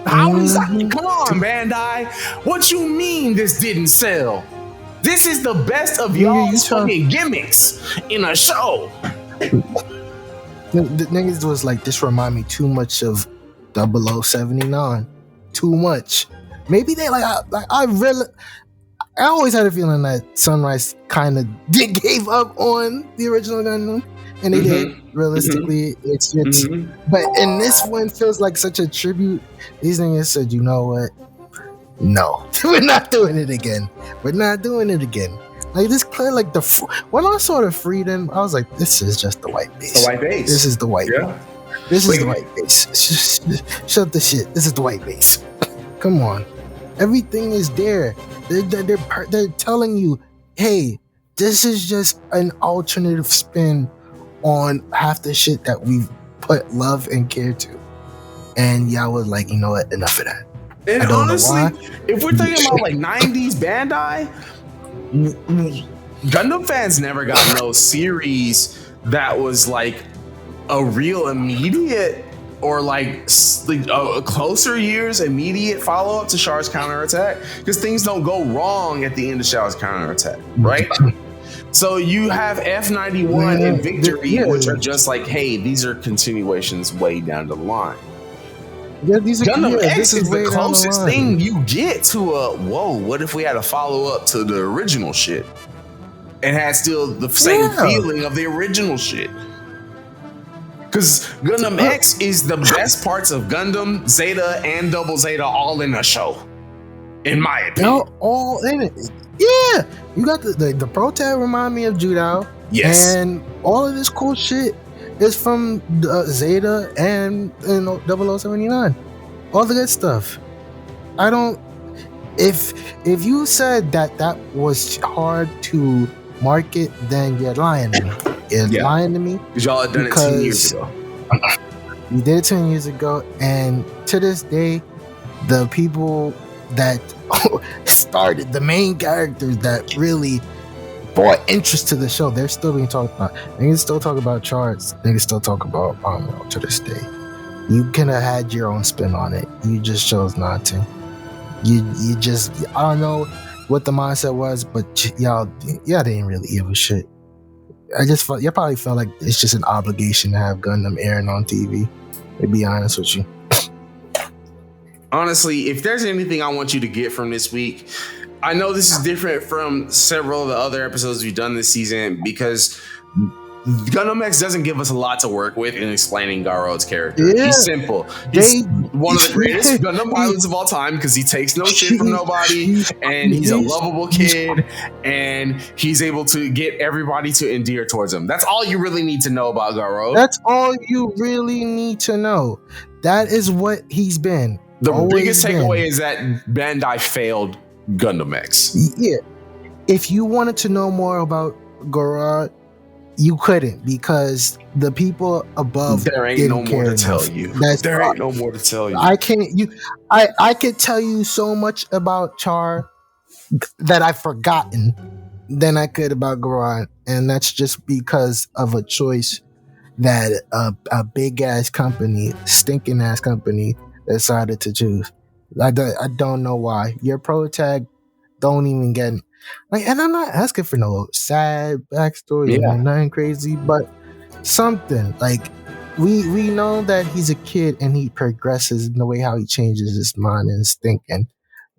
how is that? Come on, Bandai. What you mean this didn't sell? This is the best of y'all's fucking gimmicks in a show. The niggas was like, this remind me too much of 0079. Too much. Maybe they I always had a feeling that Sunrise kind of gave up on the original Gundam, and they did. Realistically, it's but in this one feels like such a tribute. These niggas said, you know what? No, we're not doing it again. We're not doing it again. Like this clear, like when I saw the Freedom, I was like, this is just the white base. The white base. This is the white. Yeah. This is the white base. Shut the shit. This is the white base. Come on, everything is there. They're telling you, hey, this is just an alternative spin on half the shit that we've put love and care to. And y'all was like, you know what? Enough of that. And honestly, if we're thinking about like 90s Bandai, Gundam fans never got no series that was like a real immediate or like a closer years immediate follow-up to Char's counterattack, because things don't go wrong at the end of Char's counterattack, right? So you have F91 and Victory, which are just like, hey, these are continuations way down the line. Yeah, these are Gundam X is the closest thing you get to a what if we had a follow-up to the original shit and had still the same feeling of the original shit. Because Gundam X is the best parts of Gundam, Zeta, and Double Zeta all in a show, in my opinion. All in it. Yeah, you got the Pro-Tag remind me of Judao. Yes, and all of this cool shit is from Zeta and 0079. All the good stuff. I don't. If you said that was hard to market, then you're lying to me. You're lying to me. Because y'all had done it 10 years ago. You did it 10 years ago, and to this day, the people that started, the main characters that really brought interest to the show, they're still being talked about. Niggas still talk about charts. Niggas still talk about to this day. You could have had your own spin on it. You just chose not to. You just, I don't know what the mindset was, but y'all didn't really give a shit. I just felt, you probably felt like it's just an obligation to have Gundam airing on TV, to be honest with you. honestly, if there's anything I want you to get from this week, I know this is different from several of the other episodes we've done this season because Gundam X doesn't give us a lot to work with in explaining Garrod's character. Yeah. He's simple. He's one of the greatest Gundam pilots of all time because he takes no shit from nobody, and he's a lovable kid, and he's able to get everybody to endear towards him. That's all you really need to know about Garrod. That's all you really need to know. That is what he's been. The biggest takeaway is that Bandai failed Gundam X. Yeah. If you wanted to know more about Garrod, you couldn't, because the people above there ain't no more to tell you. There ain't no more to tell you. I could tell you so much about Char that I've forgotten than I could about Garrod, and that's just because of a choice that a big ass company, stinking ass company, decided to choose. I don't know why. Your pro tag don't even get like, and I'm not asking for no sad backstory or nothing crazy, but something like we know that he's a kid and he progresses in the way how he changes his mind and his thinking.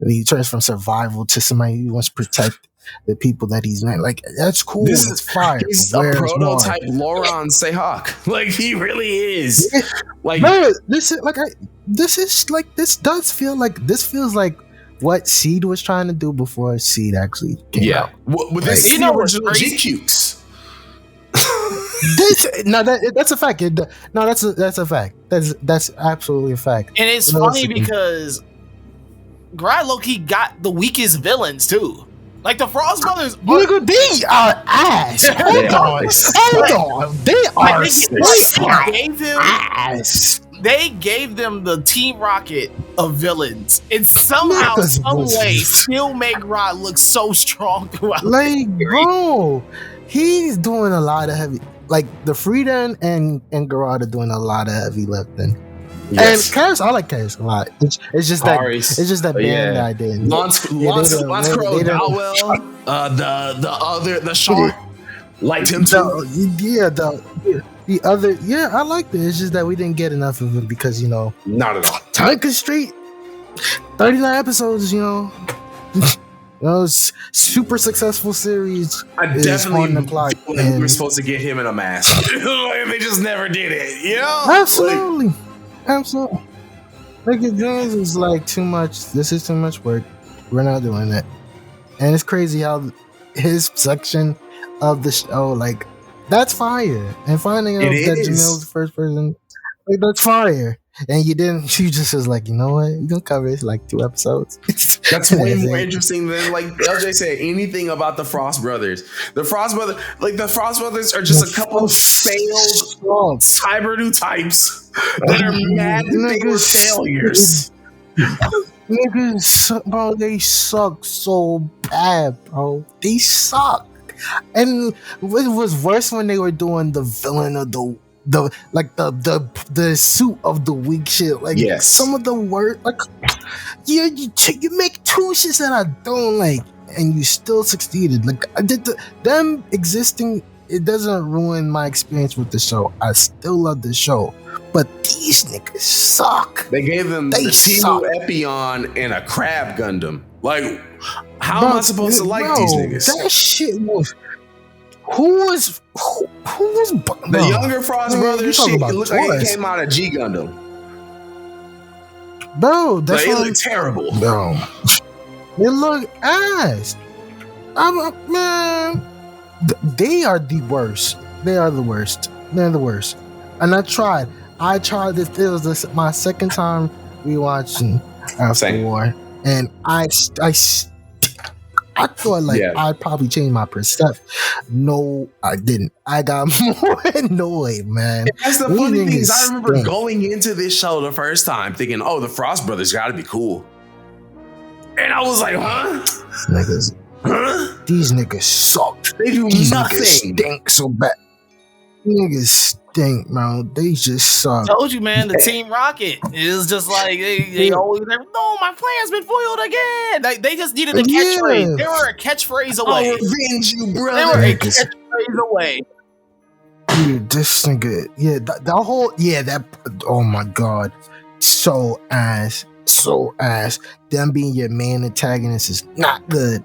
He turns from survival to somebody who wants to protect the people that he's met. Like, that's cool. This is fire. He's a prototype Laurent Sehawk. Like, he really is. Yeah. Like, no, this feels like what Seed was trying to do before Seed actually came out. With this, you know, original GQs. That's a fact. That's a fact. That's absolutely a fact. And it's funny because Garrod low-key got the weakest villains too. Like the Frost Brothers, nigga, they are ass. Hold on, they are ass. They gave them the Team Rocket of villains, and somehow, some way, still make Garrod look so strong throughout. Like, bro, he's doing a lot of heavy. Like the Frida and Garrod are doing a lot of heavy lifting. Yes. And Karis, I like Karis a lot. It's just that Bandai didn't. Lance Crow, Dowell, the Sean liked him too. The other, I liked it. It's just that we didn't get enough of it because, not at all. Time Constraint, 39 episodes, super successful series. I definitely feel we were supposed to get him in a mask. They just never did it, Absolutely. Ricky Jones is like, too much. This is too much work. We're not doing it. And it's crazy how his section of the show, like, that's fire. And finding out that Jamil's the first person, like, that's fire. And you just was like, you know what? You're gonna cover it like 2 episodes. That's way more interesting than, like LJ said, anything about the Frost Brothers. The Frost Brothers are just a couple of failed cyber Newtypes that are mad that they were failures. Niggas, bro, they suck so bad, bro. They suck. And it was worse when they were doing the villain of the suit of the week shit. Like, some of the words, like, you make 2 shits that I don't like, and you still succeeded. Like, I did them existing. It doesn't ruin my experience with the show. I still love the show, but these niggas suck. They gave them the Timu Epion and a Crab Gundam. Like, how am I supposed to like these niggas? That shit was. Who was the younger Frost Brothers shit? It looked like it came out of G Gundam. Bro, that's they look terrible. Bro, they look ass. Man, they are the worst. They are the worst. They're the worst. And I tried this. It was my second time rewatching After War, and I thought I'd probably change my perception. No, I didn't. I got more annoyed, man. That's the funny thing is I remember going into this show the first time thinking, oh, the Frost Brothers gotta be cool. And I was like, These niggas suck. They do nothing. Niggas stink so bad. Niggas stink, man. They just suck. I told you, man, the Team Rocket is just like they always no, my plan's been foiled again. They just needed a catchphrase. They were a catchphrase away. I'll revenge you, brother. They were a catchphrase away. Dude, this nigga, that whole, that, oh my god, so ass. so ass. Them being your main antagonist is not good.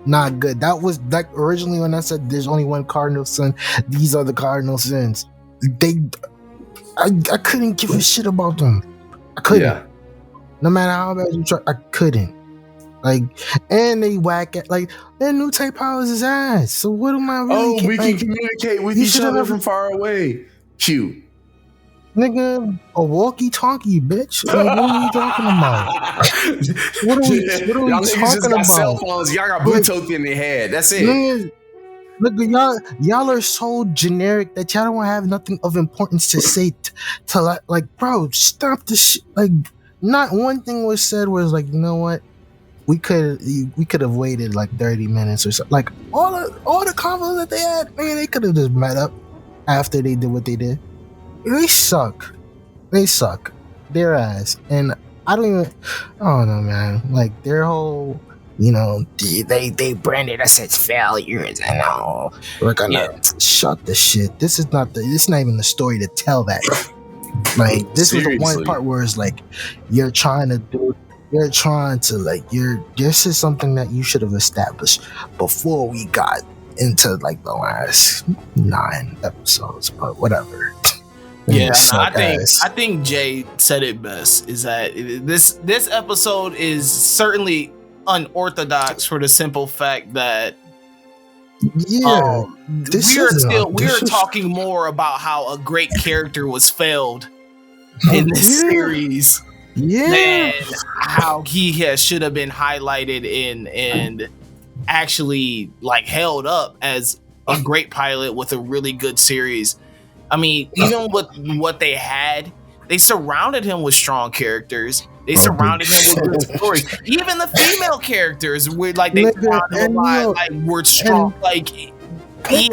Not good. That was like originally when I said there's only one cardinal sin. These are the cardinal sins. I couldn't give a shit about them. I couldn't. Yeah. No matter how bad you try, I couldn't. Like, and they whack at like their new type powers is ass. So what am I really? We can communicate with each other from far away. Cute. Nigga, a walkie-talkie, bitch. Like, what are you talking about? What are we y'all niggas talking just got about? cell phones. Y'all got Bluetooth in their head. That's it. Nigga, look, y'all are so generic that y'all don't have nothing of importance to say to like, bro, stop this shit. Like, not one thing was said was like, you know what? We could have waited like 30 minutes or something. Like all the combos that they had, man, they could have just met up after they did what they did. They suck. Their ass. And I don't know, man. Like their whole, you know, they branded us as failures and all. We're gonna shut the shit. This is not even the story to tell that. Like this Seriously. Was the one part where it's like this is something that you should have established before we got into like the last 9 episodes, but whatever. Yeah, I think Jay said it best. Is that this episode is certainly unorthodox for the simple fact that we are talking more about how a great character was failed in this series than how he should have been highlighted and actually like held up as a great pilot with a really good series. I mean, even with what they had, they surrounded him with strong characters. They surrounded him with good stories. Even the female characters were like they surrounded him like were strong. Like he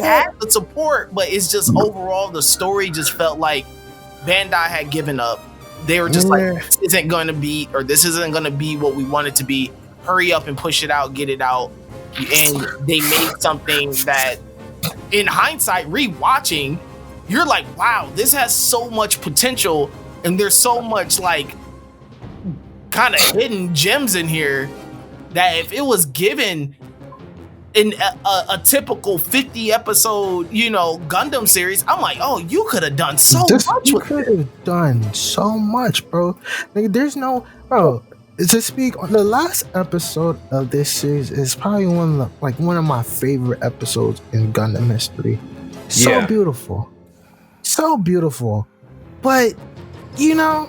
had the support, but it's just overall the story just felt like Bandai had given up. They were just like, this isn't going to be what we want it to be. Hurry up and push it out, get it out. And they made something that, in hindsight, rewatching, you're like, wow, this has so much potential, and there's so much like kind of hidden gems in here that if it was given in a typical 50 episode, you know, Gundam series, I'm like, oh, you could have done so much. You could have done so much, bro. Like, there's no, bro. To speak on the last episode of this series is probably one of my favorite episodes in Gundam history. So beautiful. So beautiful. But, you know,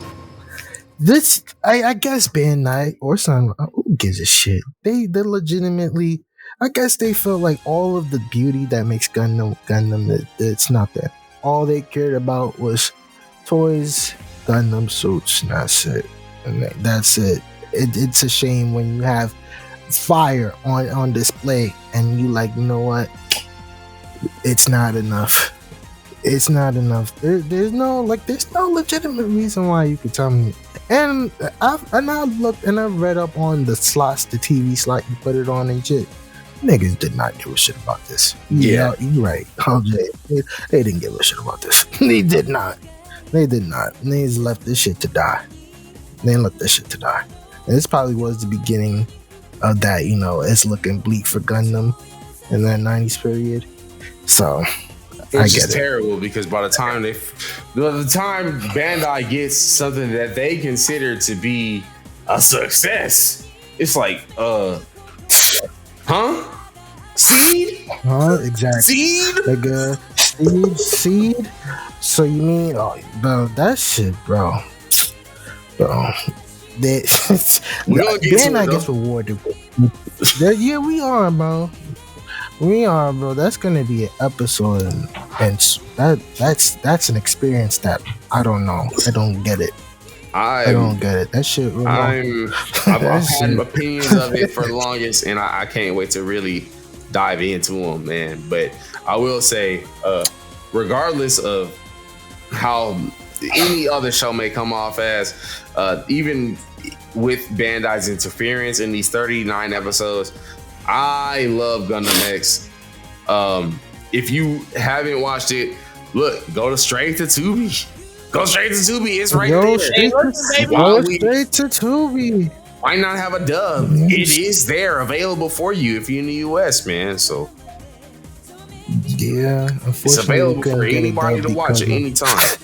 this, I guess Bandai or Sun, who gives a shit? They legitimately, I guess they felt like all of the beauty that makes Gundam, it's not that. All they cared about was toys, Gundam suits, and that's it. And that's it. It's a shame when you have fire on display and you like, you know what? It's not enough. It's not enough. There's no legitimate reason why you could tell me. And I've looked and I've read up on the slots, the TV slot you put it on and shit. Niggas did not give a shit about this. Yeah, you're right. They didn't give a shit about this. They did not. They just left this shit to die. And this probably was the beginning of that, you know, it's looking bleak for Gundam in that 90s period. So it's just terrible because by the time Bandai gets something that they consider to be a success, it's like, Seed? Exactly. Seed? Nigga, seed? So you mean, bro, that shit, bro. Bandai gets rewarded. Yeah, we are, bro. That's gonna be an episode, and that's an experience that I don't know. I don't get it. I don't get it. That shit. I've had opinions of it for the longest, and I can't wait to really dive into them, man. But I will say, regardless of how any other show may come off as, even with Bandai's interference in these 39 episodes, I love Gundam X. If you haven't watched it, look, go straight to Tubi. Go straight to Tubi. It's right Go there. straight to Tubi. Why not have a dub? It is there, available for you if you're in the US, man. So yeah, it's available for anybody to watch at any time.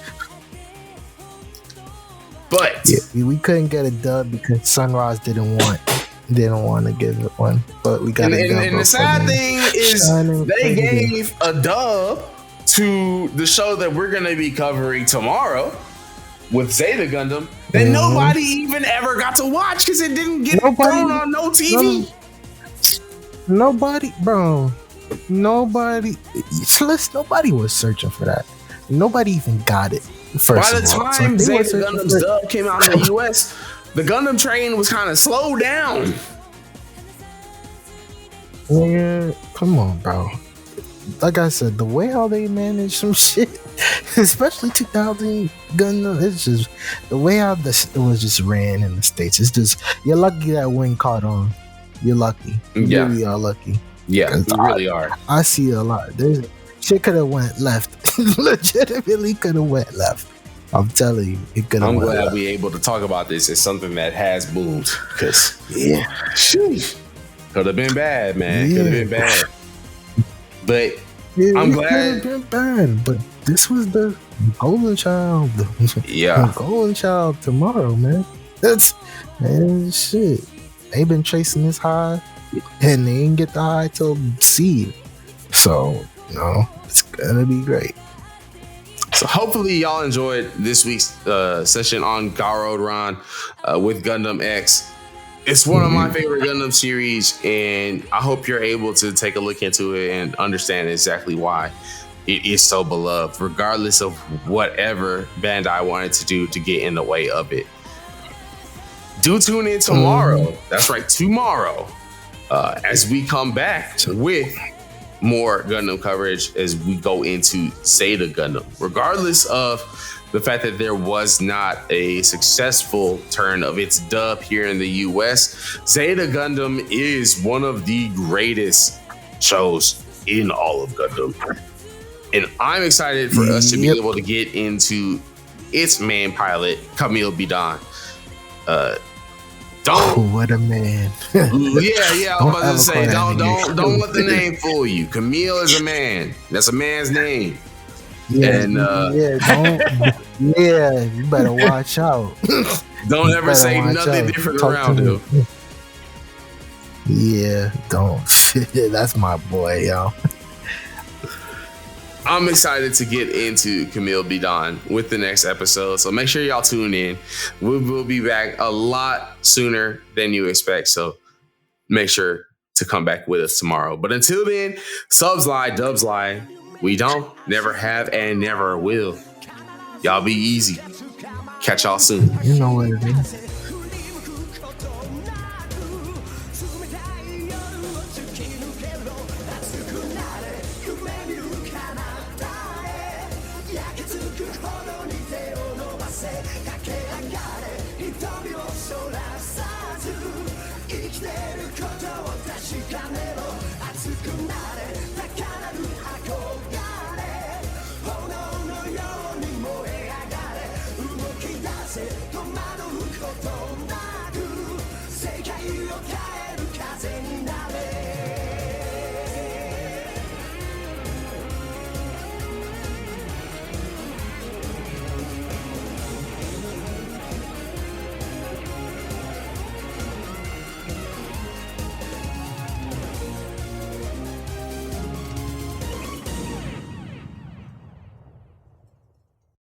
But yeah, we couldn't get a dub because Sunrise didn't want to give it one. But we got a dub. And the sad thing is, they gave a dub to the show that we're going to be covering tomorrow with Zeta Gundam that nobody even ever got to watch because it didn't get thrown on no TV. Nobody was searching for that. Nobody even got it. By the time Zeta Gundam's dub came out in the US, the Gundam train was kind of slowed down. Yeah, come on, bro. Like I said, the way how they manage some shit, especially 2000 Gundam, it's just the way how it was just ran in the States. It's just, you're lucky that wing caught on. You're lucky. You really are lucky. Yeah, you really are. I see a lot. There's shit could have went left. Legitimately could have went left. I'm telling you, it could have. I'm glad left. we're able to talk about this. It's something that has boomed because could have been bad, man. Could have been bad. But I'm glad. Could have been bad, but this was the golden child. The golden child tomorrow, man. Man, shit. They've been chasing this high, and they didn't get the high till seed. So, it's gonna be great. So hopefully y'all enjoyed this week's session on Garrod Ron with Gundam X. It's one of my favorite Gundam series, and I hope you're able to take a look into it and understand exactly why it is so beloved, regardless of whatever Bandai wanted to do to get in the way of it. Do tune in tomorrow. That's right, tomorrow, as we come back with more Gundam coverage as we go into Zeta Gundam. Regardless of the fact that there was not a successful turn of its dub here in the US, Zeta Gundam is one of the greatest shows in all of Gundam. And I'm excited for us to be able to get into its main pilot, Camille Bidan. What a man. Yeah, I'm about to say, don't let the name fool you. Camille is a man. That's a man's name. Yeah, and you better watch out. Don't ever say nothing different around him. Yeah, don't. That's my boy, yo. I'm excited to get into Camille Bidan with the next episode. So make sure y'all tune in. We will be back a lot sooner than you expect. So make sure to come back with us tomorrow. But until then, subs lie, dubs lie. We don't, never have, and never will. Y'all be easy. Catch y'all soon. You know what it is.